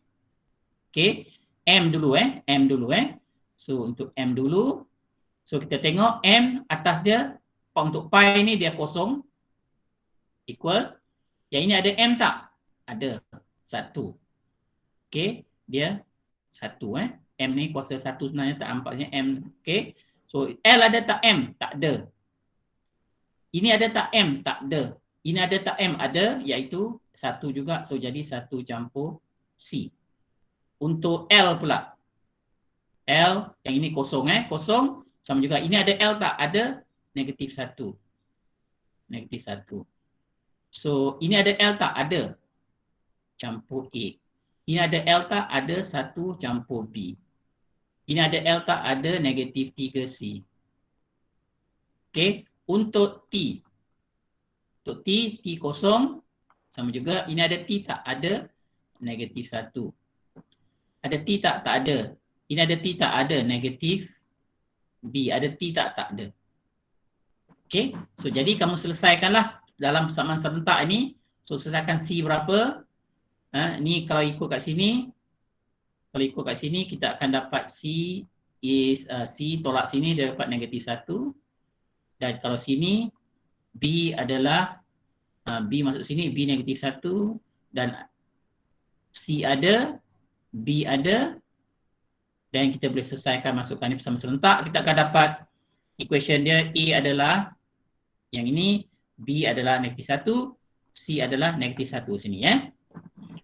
Okay. M dulu M dulu So untuk M dulu. So kita tengok M atas dia. Untuk pi ni dia kosong. Equal. Yang ini ada M tak? Ada. 1. Okay. Dia 1 M ni kuasa 1 sebenarnya, tak nampaknya M. Okay. So L ada tak M? Tak ada. Ini ada tak M? Tak ada. Ini ada tak M? Ada, iaitu 1 juga. So jadi 1 campur C. Untuk L pula. L, yang ini kosong kosong. Sama juga. Ini ada L tak? Ada, negatif 1. Negatif 1. So ini ada L tak? Ada. Campur A. Ini ada L tak? Ada, 1 campur B. Ini ada L tak? Ada, negatif 3C. Okay. Untuk T. Untuk T kosong. Sama juga. Ini ada T tak? Ada, negatif 1. Ada T tak? Tak ada. Ini ada T tak? Ada, negatif B. Ada T tak? Tak ada. Okay. So jadi kamu selesaikanlah dalam persamaan serentak ini. So selesaikan C berapa. Ni kalau ikut kat sini. Kalau ikut kat sini kita akan dapat C is C tolak sini dia dapat negatif 1. Dan kalau sini B adalah B masuk sini, B negatif 1. Dan C ada, B ada. Dan kita boleh selesaikan masukkan ni bersama serentak. Kita akan dapat equation dia. A adalah yang ini, B adalah negatif 1, C adalah negatif 1 sini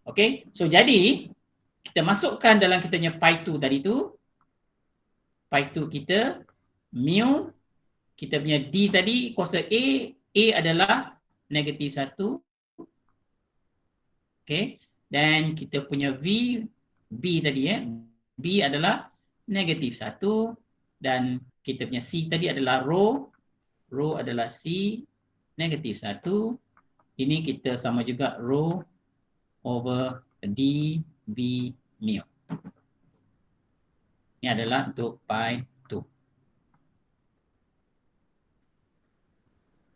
Okay, so jadi kita masukkan dalam kita punya pi 2 tadi tu. Pi 2 kita, mu, kita punya D tadi kuasa A adalah negatif 1. Okay, dan kita punya V, B tadi B adalah negatif 1. Dan kita punya C tadi adalah row adalah C, negatif 1. Ini kita sama juga row over D, B, mu. Ini adalah untuk pi 2.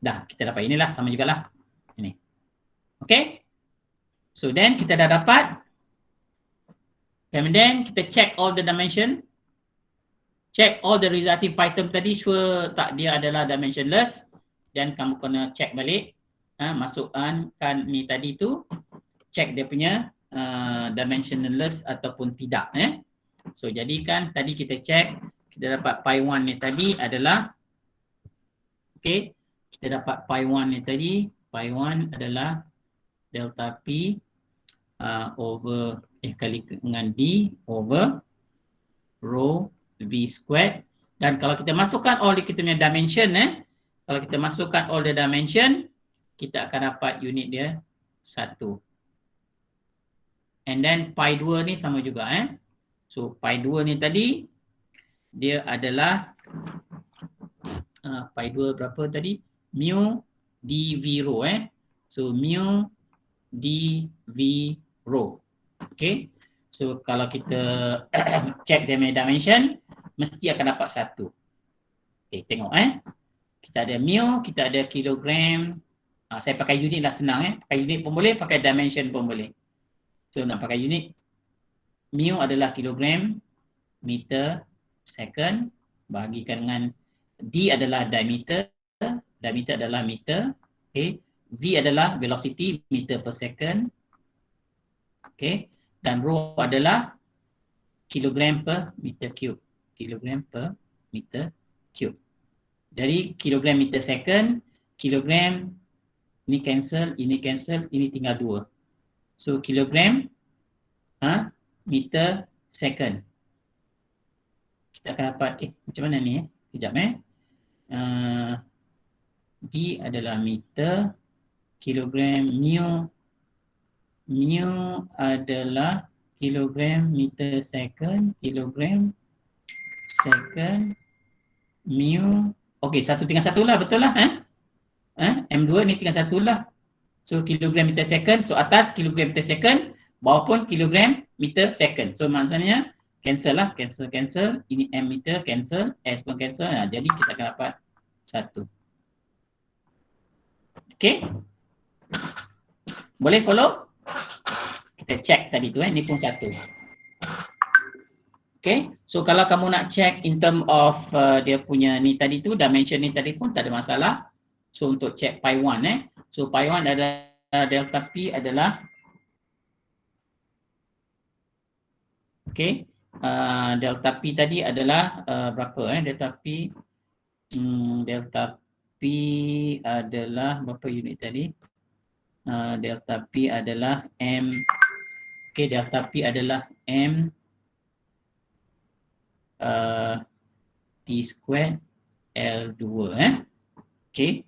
Dah, kita dapat inilah, sama jugalah. Ini. Okay. So then kita dah dapat. And then kita check all the dimension. Check all the resulting pi term tadi, sure tak dia adalah dimensionless. Dan kamu kena check balik. Masukkan ni tadi tu. Check dia punya dimensionless ataupun tidak. So jadikan tadi kita check. Kita dapat pi 1 ni tadi adalah. Okay. Kita dapat pi 1 ni tadi. Pi 1 adalah delta P over kali dengan D over rho V squared. Dan kalau kita masukkan all kita punya dimension kalau kita masukkan all the dimension, kita akan dapat unit dia 1. And then pi 2 ni sama juga So pi 2 ni tadi dia adalah pi 2 berapa tadi? Mu dv rho So mu dv rho. Okay. So kalau kita check dia punya dimension, mesti akan dapat 1. Okay, tengok kita ada mu, kita ada kilogram. Saya pakai unit lah, senang pakai unit pun boleh, pakai dimension pun boleh. So nak pakai unit, mu adalah kilogram, meter, second, bahagikan dengan d adalah diameter, diameter adalah meter, okay. V adalah velocity, meter per second, okay. Dan rho adalah kilogram per meter cube, kilogram per meter cube. Jadi kilogram meter second, kilogram ini cancel, ini tinggal 2. So kilogram meter second. Kita akan dapat macam mana ni Kejap D adalah meter, kilogram mu adalah kilogram meter second, kilogram second mu. Okey, 1 tinggal 1 lah, betul lah M2 ni tinggal 1 lah. So kilogram meter second, so atas kilogram meter second, bawah pun kilogram meter second. So maksudnya cancel lah, cancel. Ini M meter cancel, S pun cancel. Jadi kita akan dapat 1. Okey. Boleh follow? Kita check tadi tu ni pun 1. Okay, so kalau kamu nak check in term of dia punya ni tadi tu, dimension ni tadi pun tak ada masalah. So untuk check pi 1 so pi 1 adalah delta P adalah okay, delta P tadi adalah berapa delta P delta P adalah berapa unit tadi? Delta P adalah M. Okay, delta P adalah M T squared L2 okay,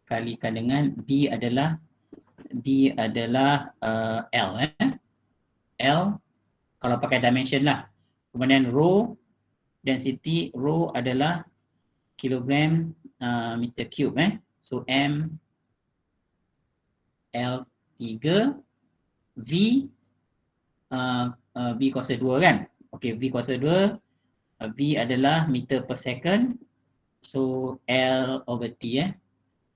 kalikan dengan D adalah L L kalau pakai dimension lah. Kemudian rho density, rho adalah kilogram meter cube so M L3 V V kuasa 2 kan. Okey, V kuasa 2, V adalah meter per second, so L over T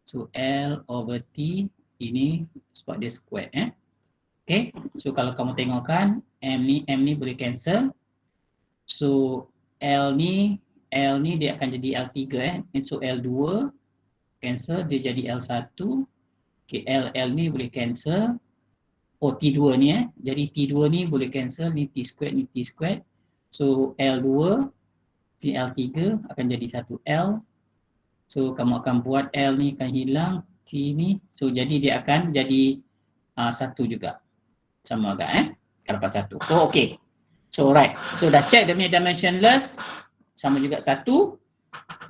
so L over T ini sebab dia square okey, so kalau kamu tengokkan M ni boleh cancel, so L ni dia akan jadi L3 so L2 cancel, dia jadi L1, okey, L ni boleh cancel. T2 ni jadi T2 ni boleh cancel, ni T squared, so L2 si L3 akan jadi 1L, so kamu akan buat L ni akan hilang, T ni, so jadi dia akan jadi 1 juga, sama agak kalau dapat 1. Oh okey, so right, so dah check dia punya dimensionless sama juga 1.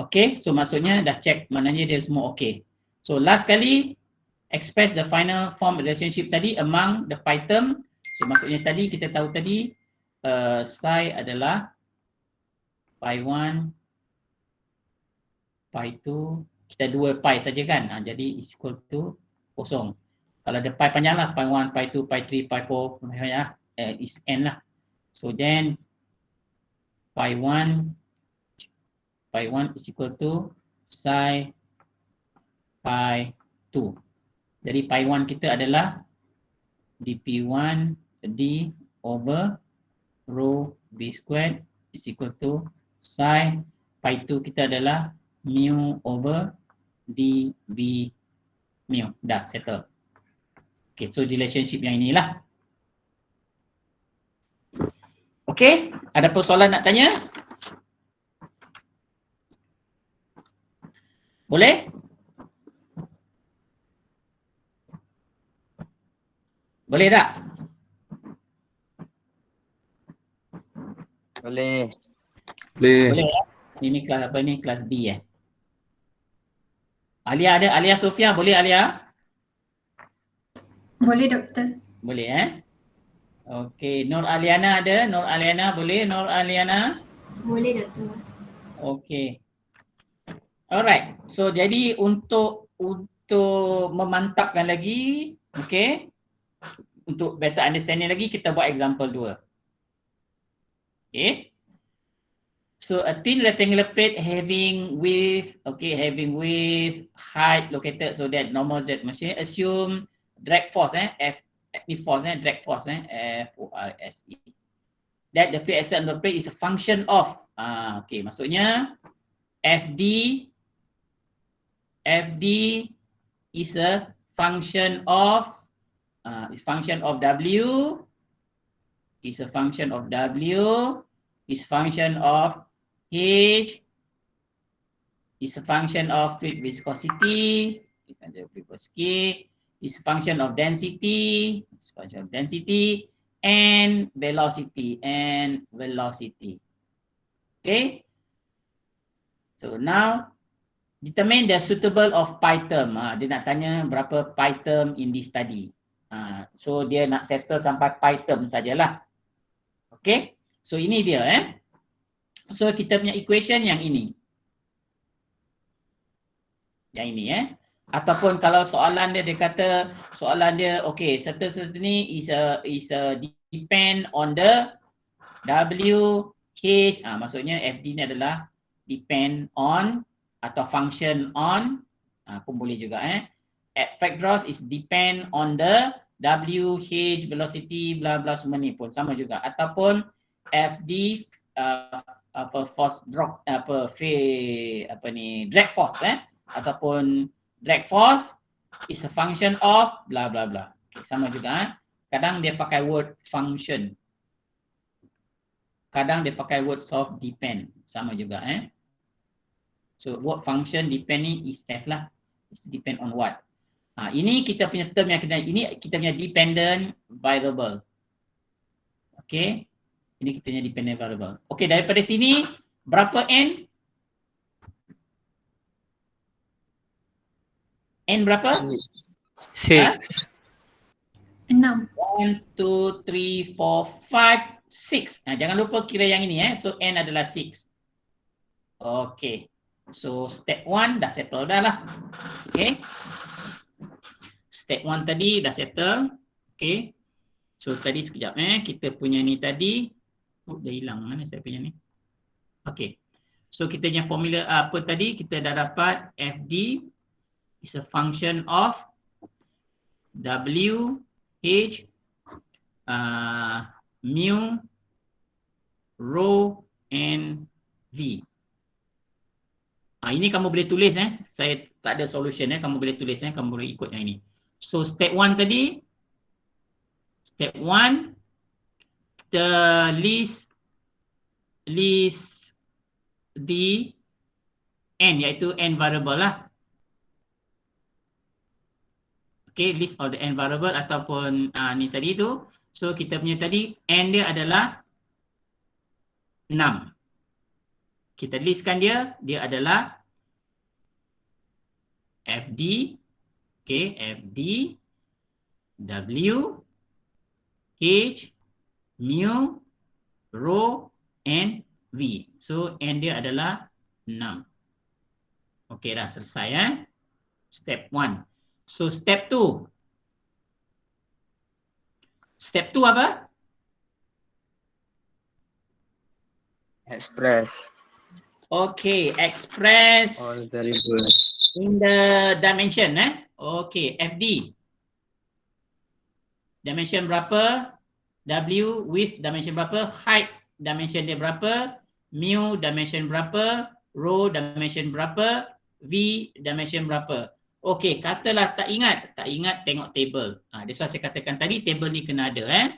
okey, so maksudnya dah check maknanya dia semua okey. So last kali express the final form relationship tadi among the pi term. So maksudnya tadi kita tahu tadi psi adalah pi 1, pi 2, kita 2 pi saja kan. Jadi is equal to kosong. Kalau ada pi panjang lah, pi 1, pi 2, pi 3, pi 4, is n lah. So then pi 1 is equal to psi pi 2. Jadi pi 1 kita adalah dp1 d over rho b squared is equal to psi pi 2 kita adalah mu over d b mu. Dah settle. Okay, so relationship yang inilah. Okay, ada persoalan nak tanya? Boleh? Boleh tak? Boleh. Boleh ya? Ini kelas apa ni? Kelas B Alia ada? Alia Sofia, boleh Alia? Boleh doktor. Boleh Okey, Nur Aliana ada? Nur Aliana boleh? Nur Aliana? Boleh doktor. Okey. Alright. So jadi untuk memantapkan lagi, okey. Untuk better understanding lagi kita buat example 2. Okey. So a thin rectangular plate having width, height located so that normal that machine assume drag force, drag force, F-O-R-S-E. That the field extent of the plate is a function of, maksudnya FD is a function of W, is a function of W, is function of H, is a function of fluid viscosity, is a function of density, and velocity, Okay. So now determine the suitable of pi term. Dia nak tanya berapa pi term in this study. So dia nak settle sampai pi term sajalah. Okay. So ini dia So kita punya equation yang ini. Yang ini Ataupun kalau soalan dia kata certain ni is a depend on the W H, maksudnya FD ni adalah depend on atau function on, pun boleh juga fact draws is depend on the W H velocity bla bla semua ni pun sama juga, ataupun FD force drop drag force ataupun drag force is a function of bla bla bla. Sama juga kadang dia pakai word function, kadang dia pakai word of depend, sama juga So word function depend ni is F lah, is depend on what. Ini kita punya term yang ini kita punya dependent variable. Okay, ini kita punya dependent variable. Okay, daripada sini berapa N? N berapa? 6. 6. 1, 2, 3, 4, 5, 6. Jangan lupa kira yang ini So N adalah 6. Okay. So step 1 dah settle dah lah. Okay. Step 1 tadi dah settle. Okay. So tadi sekejap kita punya ni tadi. Dah hilang mana saya punya ni. Okay. So kita punya formula apa tadi? Kita dah dapat FD is a function of W H mu rho and V. Ini kamu boleh tulis Saya tak ada solution kamu boleh tulis kamu boleh ikut yang ini. So step 1 tadi, step 1 kita list the N, iaitu N variable lah. Okay, list all the N variable ataupun ni tadi tu. So kita punya tadi N dia adalah 6. Kita listkan dia adalah FD, okay, FD, W, H, mu, rho, and V. So N dia adalah 6. Okay, dah selesai Step 1. So step 2. Step 2 apa? Express Okay, express all variable. in the dimension Okay, FD. Dimension berapa? W width dimension berapa? Height dimension dia berapa? Mu dimension berapa? Rho dimension berapa? V dimension berapa? Okey, katalah tak ingat tengok table. That's why saya katakan tadi table ni kena ada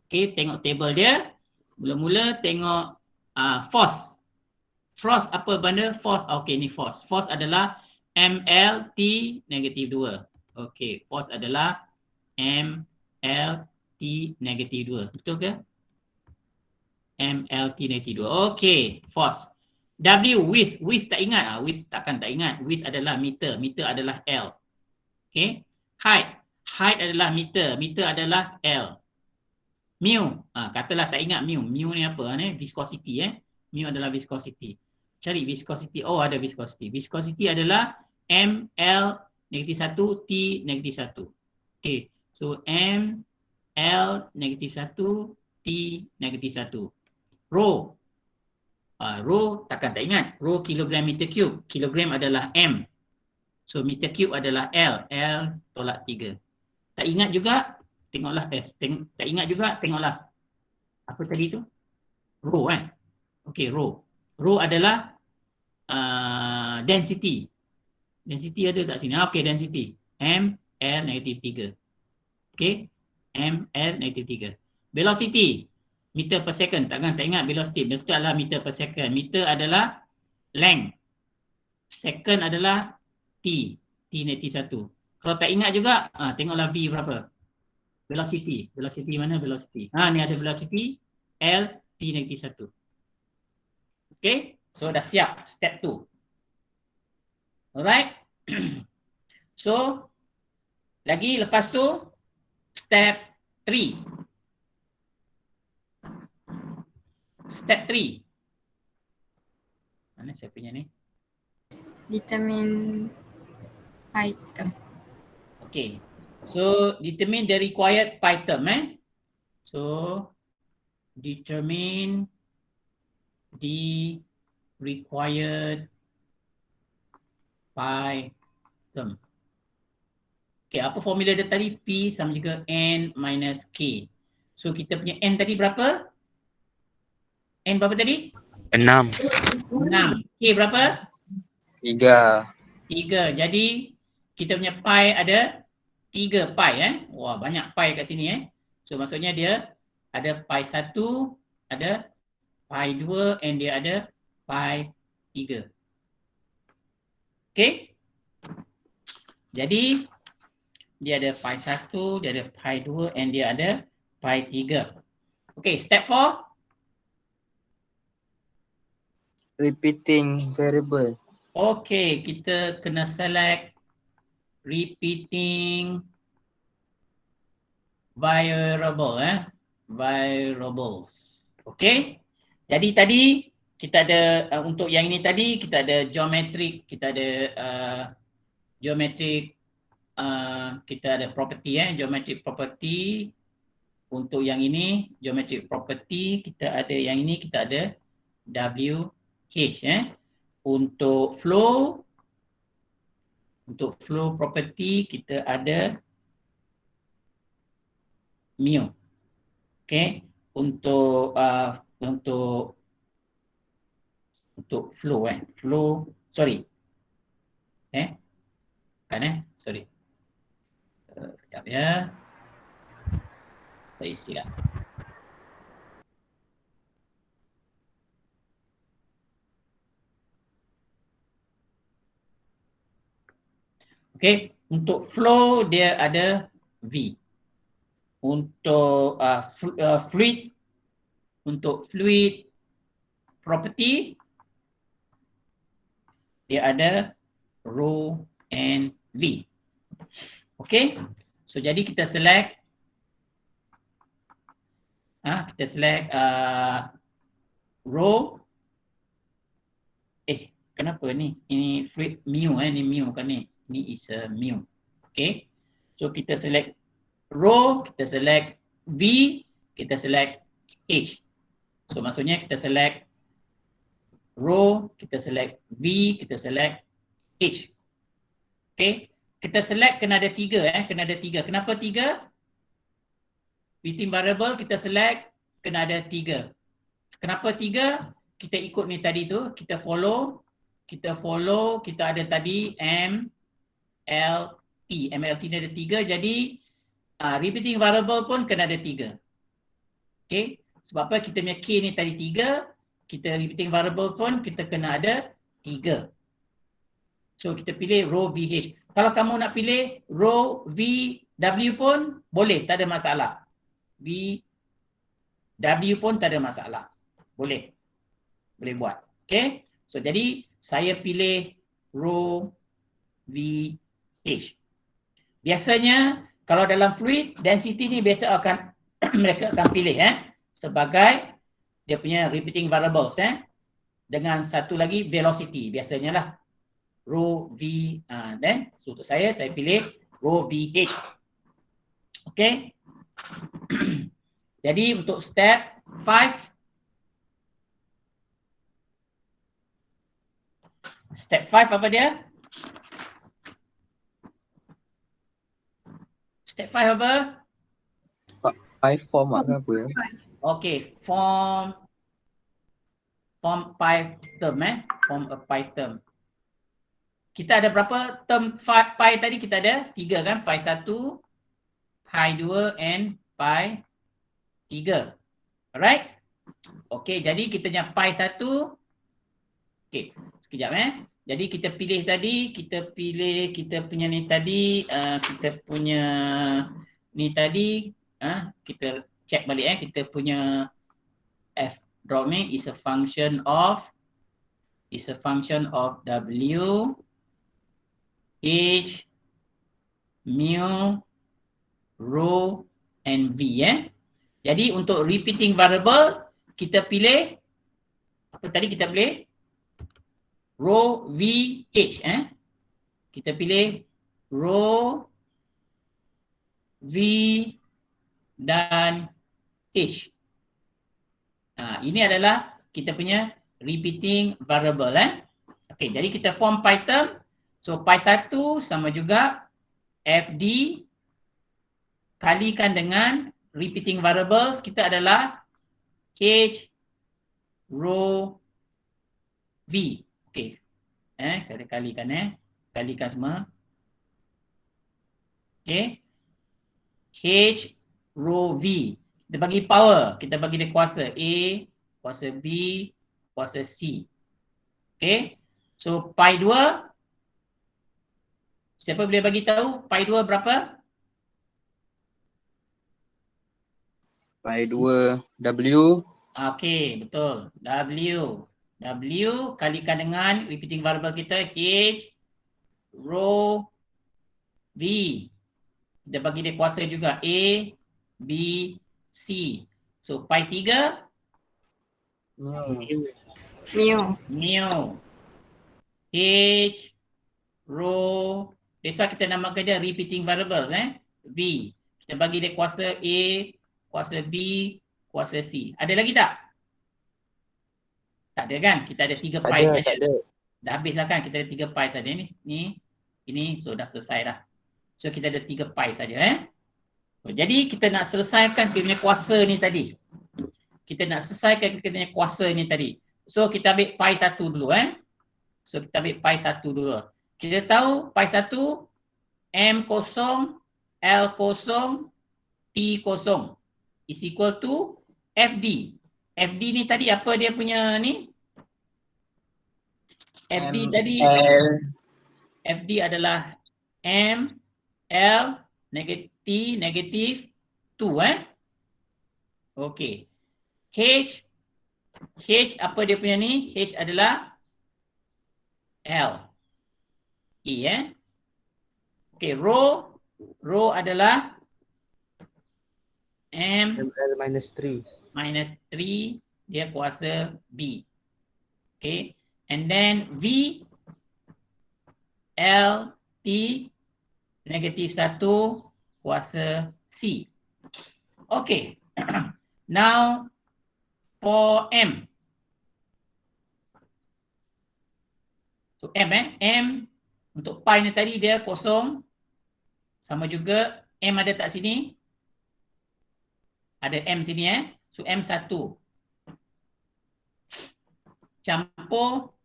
Okey, tengok table dia. Mula-mula tengok force. Force apa benda? Force. Okey, ni force. Force adalah MLT negatif 2. Okey, force adalah MLT negatif 2. Betul ke? MLT negatif 2. Okey, force. W width. Width tak ingat. Width takkan tak ingat. Width adalah meter. Meter adalah L. Okey. Height. Height adalah meter. Meter adalah L. Mu. Katalah tak ingat mu. Mu ni apa ni? Viscosity Mu adalah viscosity. Cari viscosity. Oh, ada viscosity. Viscosity adalah ML negatif 1 T negatif 1. Okey. So ML negatif 1 T negatif 1. Rho. Rho takkan tak ingat. Rho kilogram meter cube. Kilogram adalah M. So meter cube adalah L. L tolak 3. Tak ingat juga, tengoklah. Tak ingat juga, tengoklah. Apa tadi tu? Rho Okey, rho. Rho adalah density. Density ada tak sini? Okey, density. M, L, negatif 3. Okey. M, L, negatif 3. Velocity. Meter per second. Tak ingat velocity. Velocity adalah meter per second. Meter adalah length. Second adalah T. T negatif 1. Kalau tak ingat juga, tengoklah V berapa. Velocity. Velocity mana velocity? Ni ada velocity. L, T negatif 1. Okay. So dah siap. Step 2. Alright. So, lagi lepas tu, step 3. Step 3. Mana saya punya ni? Determine item. Okay. So, determine the required pi term. So, determine the required pi term. Okay, apa formula dia tadi? P sama juga N minus K. So, kita punya N tadi berapa? N berapa tadi? 6. 6. K berapa? 3. 3. Jadi, kita punya pi ada 3 pi. Wah, banyak pi kat sini. So, maksudnya dia ada pi 1, ada pi 2, and dia ada pi 3. Okay? Jadi, dia ada pi 1, dia ada pi 2, and dia ada pi 3. Okay, step 4. Repeating variable. Okay, kita kena select repeating variable. Variables. Okay. Jadi tadi kita ada untuk yang ini tadi kita ada geometric, kita ada geometric, kita ada property. Geometric property. Untuk yang ini geometric property, kita ada yang ini, kita ada WH. Untuk flow property kita ada mu. Okay. Untuk flow sorry. Sorry. Sekejap ya. Saya silap. Okay, untuk flow dia ada V. Untuk fluid, untuk fluid property dia ada rho and V. Okay, so jadi kita select rho. Kenapa ni? Ini fluid mu ni mu kan ni. Ini is a mu. Okay. So kita select rho, kita select V, kita select H. So maksudnya kita select rho, kita select V, kita select H. Okay. Kita select kena ada 3 kena ada 3. Kenapa 3? Repeating variable kita select kena ada 3. Kenapa 3? Kita ikut ni tadi tu, kita follow, kita ada tadi M, L, T. MLT ni ada 3, jadi repeating variable pun kena ada 3. Okay, sebab apa? Kita punya K ni tadi 3, kita repeating variable pun kita kena ada 3. So kita pilih rho VH. Kalau kamu nak pilih rho VW pun boleh, tak ada masalah. VW pun tak ada masalah. Boleh buat. Okay, so jadi saya pilih rho VH. Biasanya kalau dalam fluid, density ni biasa akan mereka akan pilih sebagai dia punya repeating variables dengan satu lagi velocity biasanya lah rho V. Dan untuk saya pilih rho VH. Okay. Jadi untuk step 5 Step 5 apa dia? Step 5 apa? Pi form ke apa ya? Okay, form pi term form a pi term. Kita ada berapa term pi tadi? Kita ada 3 kan? Pi 1, pi 2 and pi 3. Alright? Okay, jadi kita punya pi 1. Okay, sekejap Jadi kita pilih tadi, kita punya ni tadi, kita punya ni tadi, kita check balik kita punya f drop ni is a function of w, h, mu, rho and v Jadi untuk repeating variable kita pilih apa tadi kita pilih? Rho, v, h Kita pilih rho, v dan h. Ini adalah kita punya repeating variable Okey, jadi kita form pi term. So pi 1 sama juga fd kalikan dengan repeating variables kita adalah h, rho, v. Okey. Kita kalikan kalikan semua. Okey. H, rho, v. Kita bagi power, kita bagi dia kuasa A, kuasa B, kuasa C. Okey. So pi 2 siapa boleh bagi tahu pi 2 berapa? Pi 2 W. Okey, betul. W kalikan dengan repeating variable kita H, rho, V. Kita bagi dia kuasa juga A, B, C. So pi 3 mu. H, rho. That's why kita namakan dia repeating variables V. Kita bagi dia kuasa A, kuasa B, kuasa C. Ada lagi tak? Tak ada kan? Kita ada 3 pi saja. Tak ada. Dah habis lah kan? Kita ada 3 pi saja ini so dah selesai dah. So kita ada 3 pi saja Jadi kita nak selesaikan kita punya kuasa ni tadi. Kita nak selesaikan kita punya kuasa ni tadi. So kita ambil pi 1 dulu So kita ambil pi 1 dulu. Kita tahu pi 1 M0 L0 T0 is equal to FD. FD ni tadi apa dia punya ni? FD tadi FD adalah M L negatif 2 Okey. H apa dia punya ni? H adalah L. E Okey, rho adalah ML minus 3. minus 3 dia kuasa B. Okay. And then V L T negatif 1 kuasa C. Okay. Now for M. So M M untuk pi ni tadi dia kosong. Sama juga M ada tak sini? Ada M sini So M1 campur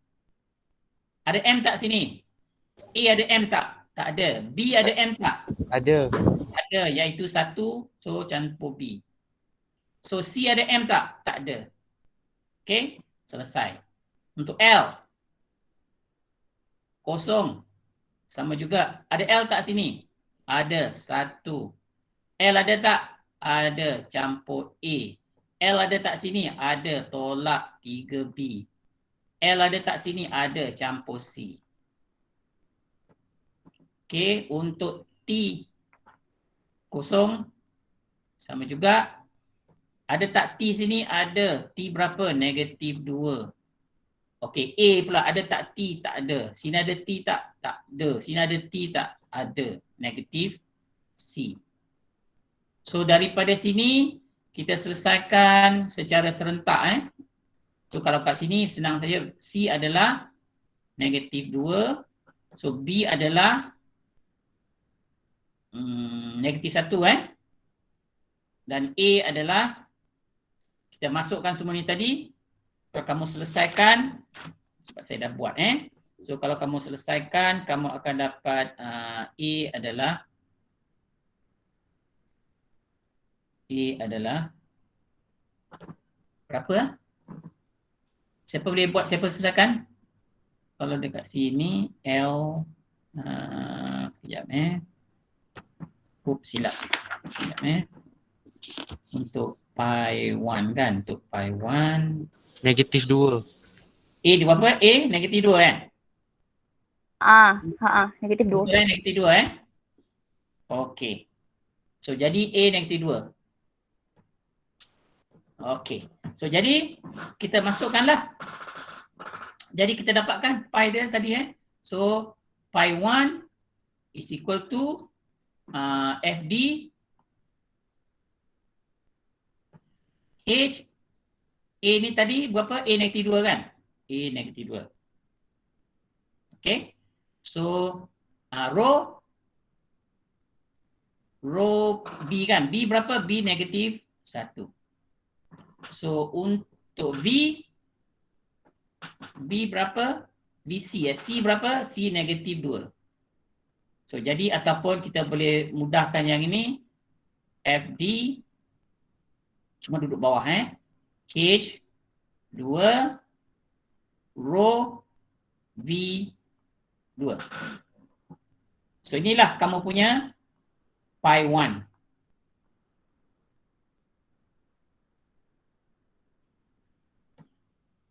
ada M tak sini? A ada M tak? Tak ada. B ada M tak? Ada. Ada, iaitu 1 so campur B. So C ada M tak? Tak ada. Okay, selesai. Untuk L kosong. Sama juga. Ada L tak sini? Ada, 1. L ada tak? Ada, campur A. L ada tak sini? Ada, tolak 3B. L ada tak sini? Ada, campur C. Okey, untuk T kosong. Sama juga. Ada tak T sini? Ada. T berapa? Negatif 2. Okey, A pula ada tak T? Tak ada. Sini ada T tak? Tak ada. Sini ada T tak? Ada. Negatif C. So daripada sini kita selesaikan secara serentak So kalau kat sini senang saja C adalah negatif 2. So B adalah negatif 1 dan A adalah, kita masukkan semua ni tadi. Kalau kamu selesaikan, sebab saya dah buat so kalau kamu selesaikan, kamu akan dapat A adalah berapa? Siapa boleh buat, siapa selesaikan? Kalau dekat sini L sekejap silap untuk pi 1 kan, untuk pi 1 Negatif 2. A di berapa? A negatif 2 Negatif 2. Betul negatif 2 Okey. So jadi A negatif 2. Okey. So jadi kita masukkanlah. Jadi kita dapatkan pi dia tadi So pi 1 is equal to FD H. A ni tadi berapa? A negatif 2 kan? A negatif 2. Okey. So row B kan? B berapa? B negatif 1. So untuk B berapa? BC C berapa? C negatif 2. So jadi ataupun kita boleh mudahkan yang ini, FD cuma duduk bawah H 2 row V 2. So inilah kamu punya pi 1.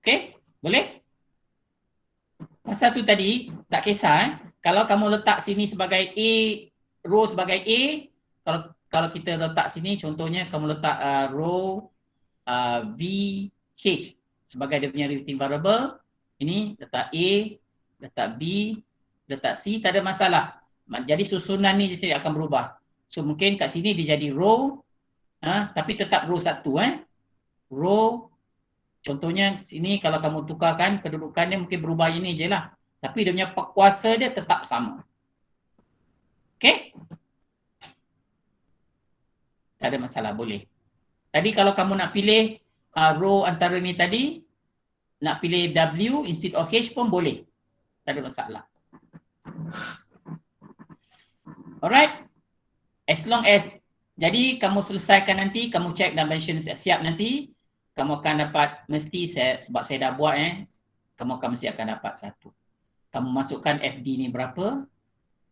Okey, boleh? Masa tu tadi tak kisah kalau kamu letak sini sebagai A, row sebagai A, kalau kita letak sini contohnya kamu letak row VH sebagai dia punya repeating variable, ini letak A, letak B, letak C, tak ada masalah. Jadi susunan ni dia akan berubah. So mungkin kat sini dia jadi row tapi tetap row 1 row. Contohnya sini kalau kamu tukarkan kedudukannya mungkin berubah ini je lah. Tapi dia punya kuasa dia tetap sama. Okey? Tak ada masalah, boleh. Tadi kalau kamu nak pilih row antara ni tadi, nak pilih W instead of H pun boleh. Tak ada masalah. Alright? As long as, jadi kamu selesaikan nanti, kamu check dimension siap nanti, kamu akan dapat, mesti sebab saya dah buat kamu akan mesti akan dapat 1. Kamu masukkan FD ni berapa?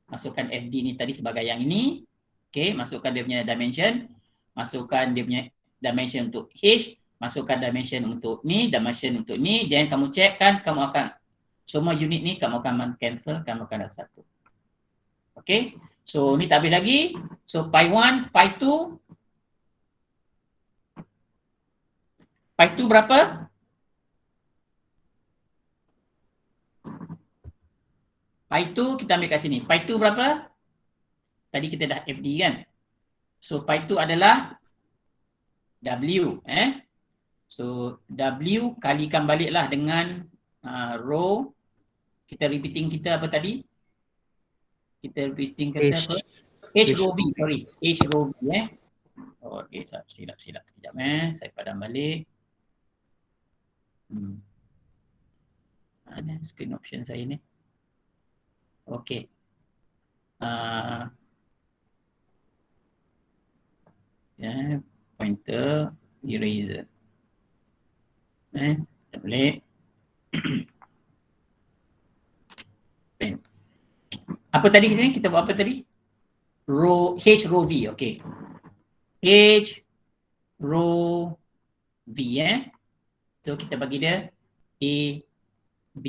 Masukkan FD ni tadi sebagai yang ini. Okey, masukkan dia punya dimension. Masukkan dia punya dimension untuk H. Masukkan dimension untuk ni, dimension untuk ni. Jangan kamu check kan, kamu akan, semua unit ni kamu akan cancel, kamu akan dapat 1. Okey, so ni tak habis lagi. So pi 1, pi 2. Pi 2 berapa? Pi 2 kita ambil kat sini. Pi 2 berapa? Tadi kita dah FD kan? So pi 2 adalah W So W kalikan baliklah dengan row. Kita repeating kita apa tadi? Kita repeating kita apa? H row V, sorry. H row V Okey, silap sekejap saya padam balik. Ada screen option saya ni. Okey. Pointer eraser. Kita balik. Apa tadi kita buat apa tadi? Row H row V, okey. H row V So kita bagi dia A, B,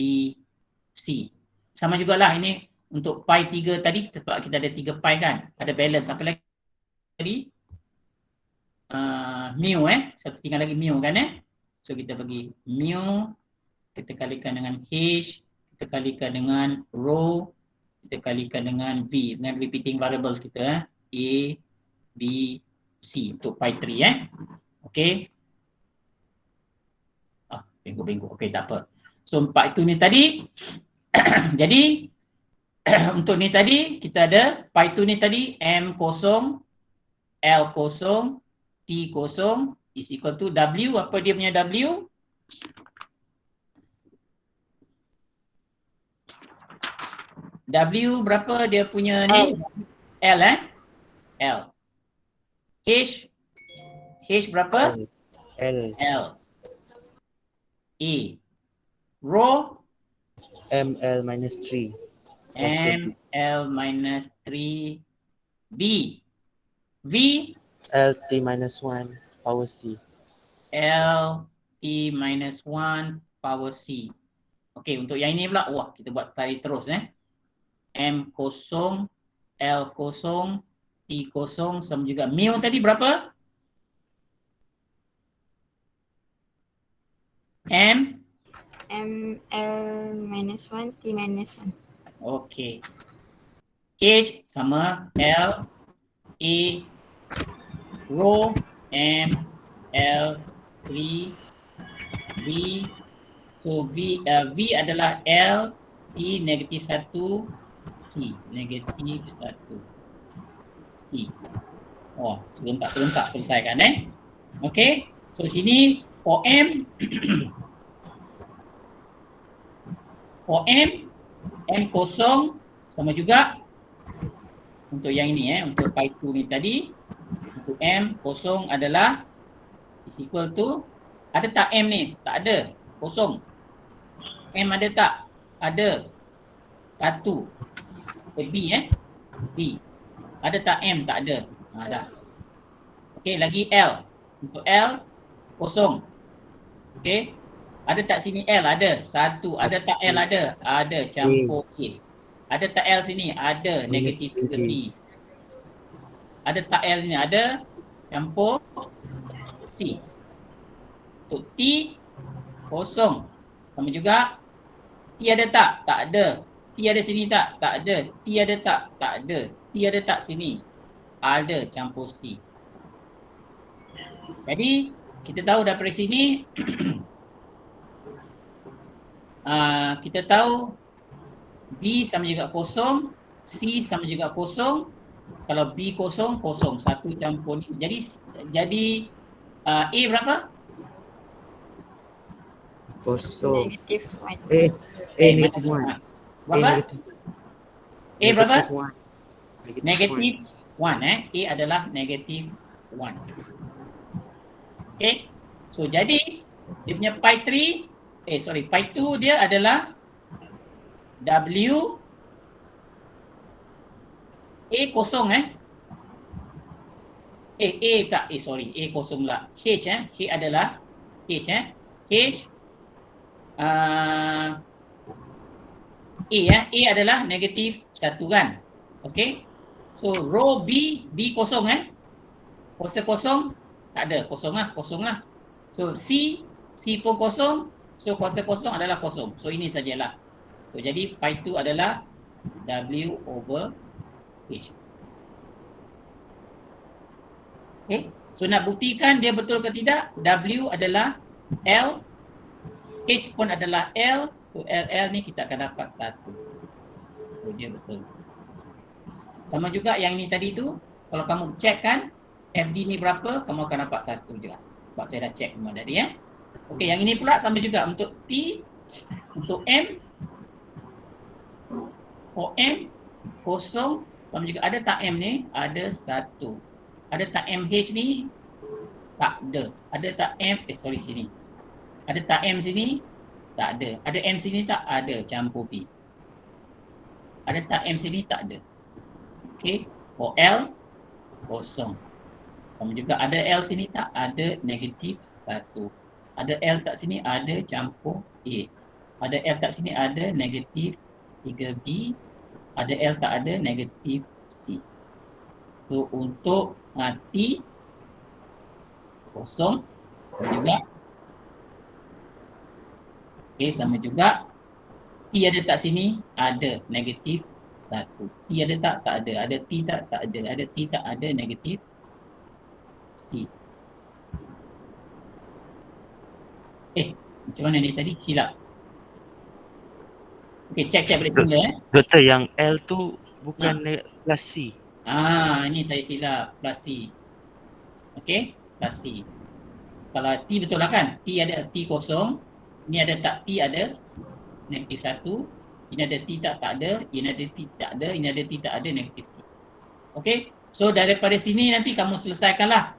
C. Sama jugalah ini untuk pi 3 tadi, sebab kita ada 3 pi kan, ada balance. Apa lagi tadi? Mu so tinggal lagi mu kan So kita bagi mu, kita kalikan dengan H, kita kalikan dengan row, kita kalikan dengan V, dengan repeating variables kita A, B, C untuk pi 3 okey. Bengkok. Okey, tak apa. So 4 itu ni tadi Jadi untuk ni tadi kita ada pi 2 ni tadi M kosong, L kosong, T kosong is equal to W. Apa dia punya W? W berapa dia punya ni? L L. H berapa? L. L. A. Rho ML minus 3. M L minus 3 B. V LT minus 1 power C. L T minus 1 power C. Okey, untuk yang ini pula, wah kita buat tarik terus M kosong, L kosong, T kosong sama juga. Mu tadi berapa? M ML minus 1, T minus 1. okey. H sama L A rho M L 3 V. So V adalah L T negatif 1 C negatif 1 C. Oh, serentak selesaikan Okey. So sini for M for M kosong sama juga untuk yang ini untuk pi 2 ni tadi. Untuk M kosong adalah is equal to, ada tak M ni? Tak ada, kosong. M ada tak? Ada. 1. B B. Ada tak M? Tak ada. Dah. Okey, lagi L. Untuk L kosong. Okey. Ada tak sini L? Ada. 1. Ada tak L? Ada. Ada, campur A. Ada tak L sini? Ada, negatif 3B. Ada tak L ni? Ada, campur C. Untuk T kosong. Sama juga. T ada tak? Tak ada. T ada sini tak? Tak ada. T ada tak? Tak ada. T ada tak sini? Ada, campur C. Jadi kita tahu daripada sini kita tahu B sama juga kosong, C sama juga kosong. Kalau B kosong, kosong. 1 campur ni. Jadi A berapa? Kosong. Negative 1. Negative 1. Berapa? A berapa? Negative Negatif 1 A adalah negatif 1. Okay. So jadi dia punya pi 3 pi 2 dia adalah W A kosong A tak A kosong lah. H H adalah H A adalah negatif 1 kan. Okey. So row B kosong kosong tak ada, kosong lah. So C pun kosong. So kuasa kosong adalah kosong. So ini sajalah. So jadi pi 2 adalah W over H. Okay. So nak buktikan dia betul ke tidak, W adalah L, H pun adalah L. So L ni kita akan dapat 1. So dia betul. Sama juga yang ni tadi tu, kalau kamu check kan FD ni berapa, kamu akan dapat 1 juga. Sebab saya dah check semua tadi Okey, yang ini pula sama juga untuk T, untuk M. For M kosong sama juga. Ada tak M ni? Ada 1. Ada tak MH ni? Tak ada. Ada tak M? Sini. Ada tak M sini? Tak ada. Ada M sini tak? Ada, campur P. Ada tak M sini? Tak ada. Okey. For L kosong. Sama juga. Ada L sini tak? Ada, negatif 1. Ada L tak sini? Ada, campur A. Ada L tak sini? Ada, negatif 3B. Ada L tak ada, negatif C. So untuk T kosong sama juga. Okey, sama juga. T ada tak sini? Ada, negatif 1. T ada tak? Tak ada. Ada T tak? Tak ada. Ada T tak? Ada, negatif C. Macam mana ni tadi? Silap. Okey, cek balik semula Doktor, yang L tu bukan plus C. Ini saya silap, plus C. Okey, plus C. Kalau T betul lah kan? T ada T kosong. Ini ada tak T ada negatif 1. Ini ada T tak ada. Ini ada T tak ada. Ini ada T tak ada negatif C. Okey. So daripada sini nanti kamu selesaikanlah.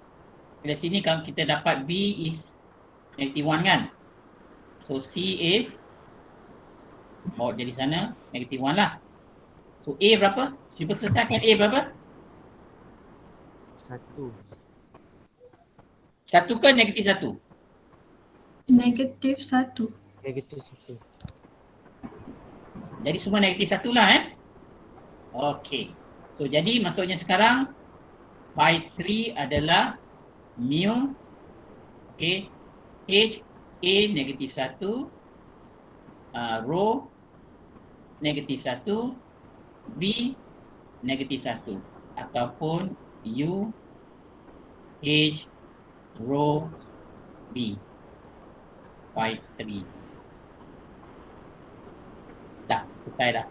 Dari sini kalau kita dapat B is negative 1 kan? So C is bawa jadi sana negative 1 lah. So A berapa? Cuba selesaikan A berapa? 1. 1 ke negatif 1? Negatif 1. Negatif 1. Jadi semua negatif 1 lah Okey. So jadi maksudnya sekarang pi 3 adalah mu H A negatif 1 rho negatif 1 B negatif 1 ataupun U H rho B pi 3. Dah, selesai dah.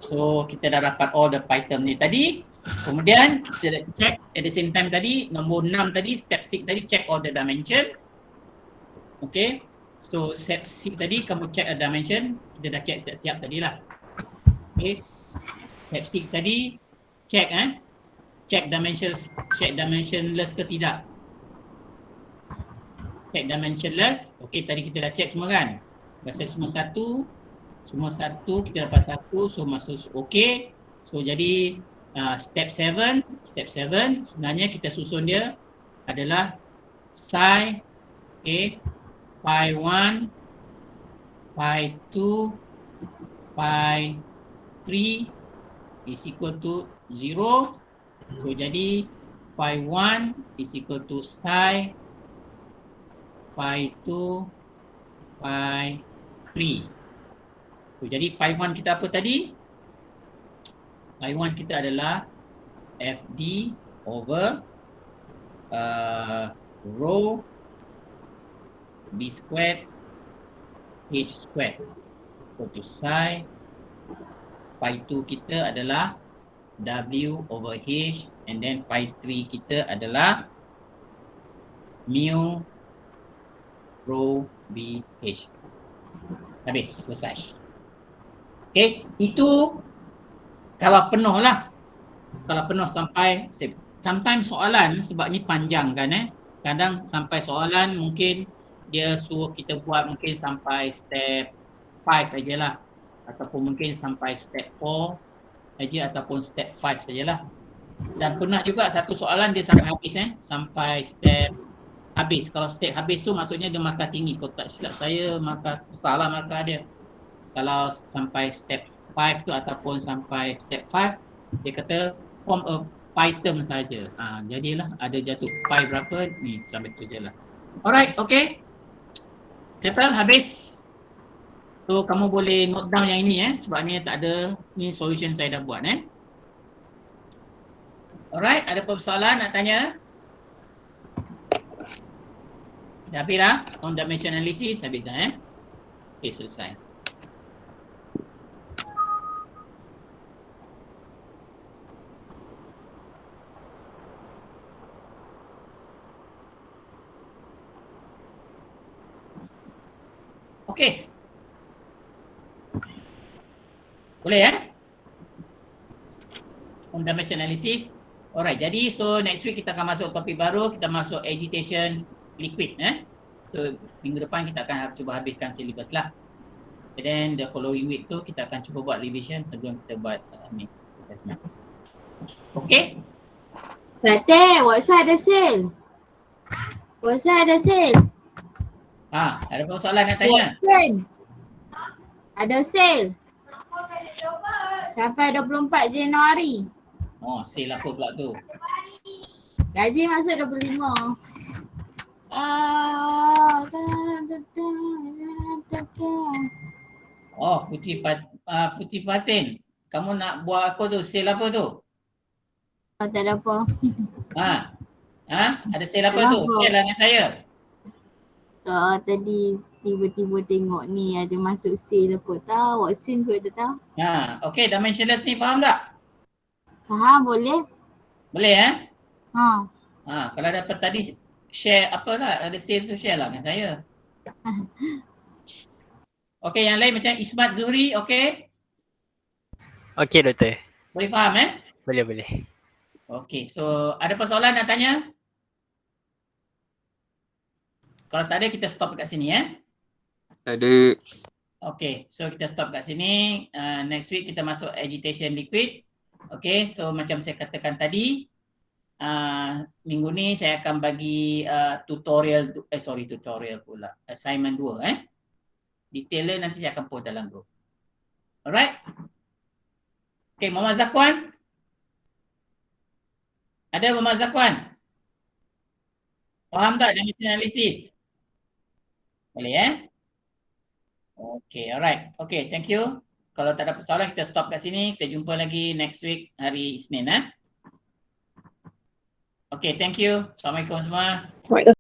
So kita dah dapat all the pi term ni tadi. Kemudian kita check at the same time tadi, nombor 6 tadi, step 6 tadi, check all the dimension. Okay. So step 6 tadi kamu check the dimension. Kita dah check siap-siap tadi lah. Okay. Step 6 tadi, check check dimensionless ke tidak. Check dimensionless. Okay, tadi kita dah check semua kan. Rasa semua satu, kita dapat 1, so masuk okay. So jadi step 7 sebenarnya kita susun dia adalah psi pi 1, pi 2, pi 3 is equal to 0. So jadi pi 1 is equal to psi pi 2, pi 3. So, jadi pi 1 kita apa tadi? Pi 1 kita adalah FD over rho B squared H squared equal to psi. Pi 2 kita adalah W over H, and then pi 3 kita adalah mu rho B H. Habis, selesai. Okay, itu kalau penuh lah. Kalau penuh sampai, sometimes soalan sebab ni panjang kan kadang sampai soalan mungkin dia suruh kita buat mungkin sampai step 5 sajalah, ataupun mungkin sampai step 4 saja, ataupun step 5 sajalah. Dan pernah juga satu soalan dia sampai habis sampai step habis. Kalau step habis tu maksudnya dia markah tinggi. Kalau tak silap saya markah salah markah dia. Kalau sampai step 5 tu ataupun sampai step 5 dia kata form a pi term saja. Jadilah ada jatuh pi berapa ni sampai tu je lah. Alright, okay. Settle habis. So kamu boleh note down yang ini sebab ni tak ada ni solution saya dah buat Alright, ada persoalan nak tanya? Dah habis dah? On dimension analysis habis dah Okay, selesai. Okay. Boleh On dimension analysis. Alright, jadi so next week kita akan masuk topik baru, kita masuk agitation liquid So minggu depan kita akan cuba habiskan syllabus lah. And then the following week tu kita akan cuba buat revision sebelum kita buat ni assessment. Okay? Tate, WhatsApp ada sale. Ada persoalan nak tanya? Ada sale. Sampai 24 Januari. Oh, sale apa pula tu? Gaji masuk 25. Oh, Putri Fatin. Kamu nak buat apa tu? Sale apa tu? Tak ada apa. Ada sale apa tu? Share lah dengan saya. Tak, tadi tiba-tiba tengok ni ada masuk sale apa tahu. Watson kot tak tahu. Ha, okey, dimensionless ni faham tak? Faham boleh? Boleh Ha. Ha, kalau dapat tadi share apalah, ada sales tu share lah dengan saya. Okey, yang lain macam Ismat Zuhri, okey? Okey doktor. Boleh faham Boleh. Okey, so ada persoalan nak tanya? Kalau tak ada kita stop kat sini Ada. Okay, so kita stop kat sini. Next week kita masuk agitation liquid. Okay, so macam saya katakan tadi, minggu ni saya akan bagi tutorial pula. Assignment 2 Detailnya nanti saya akan post dalam group. Alright? Okay, Muhammad Zakwan? Ada Muhammad Zakwan? Faham tak dimension analysis? Boleh Okay, alright. Okay, thank you. Kalau tak ada persoalan, kita stop kat sini. Kita jumpa lagi next week hari Isnin Okay, thank you. Assalamualaikum semua.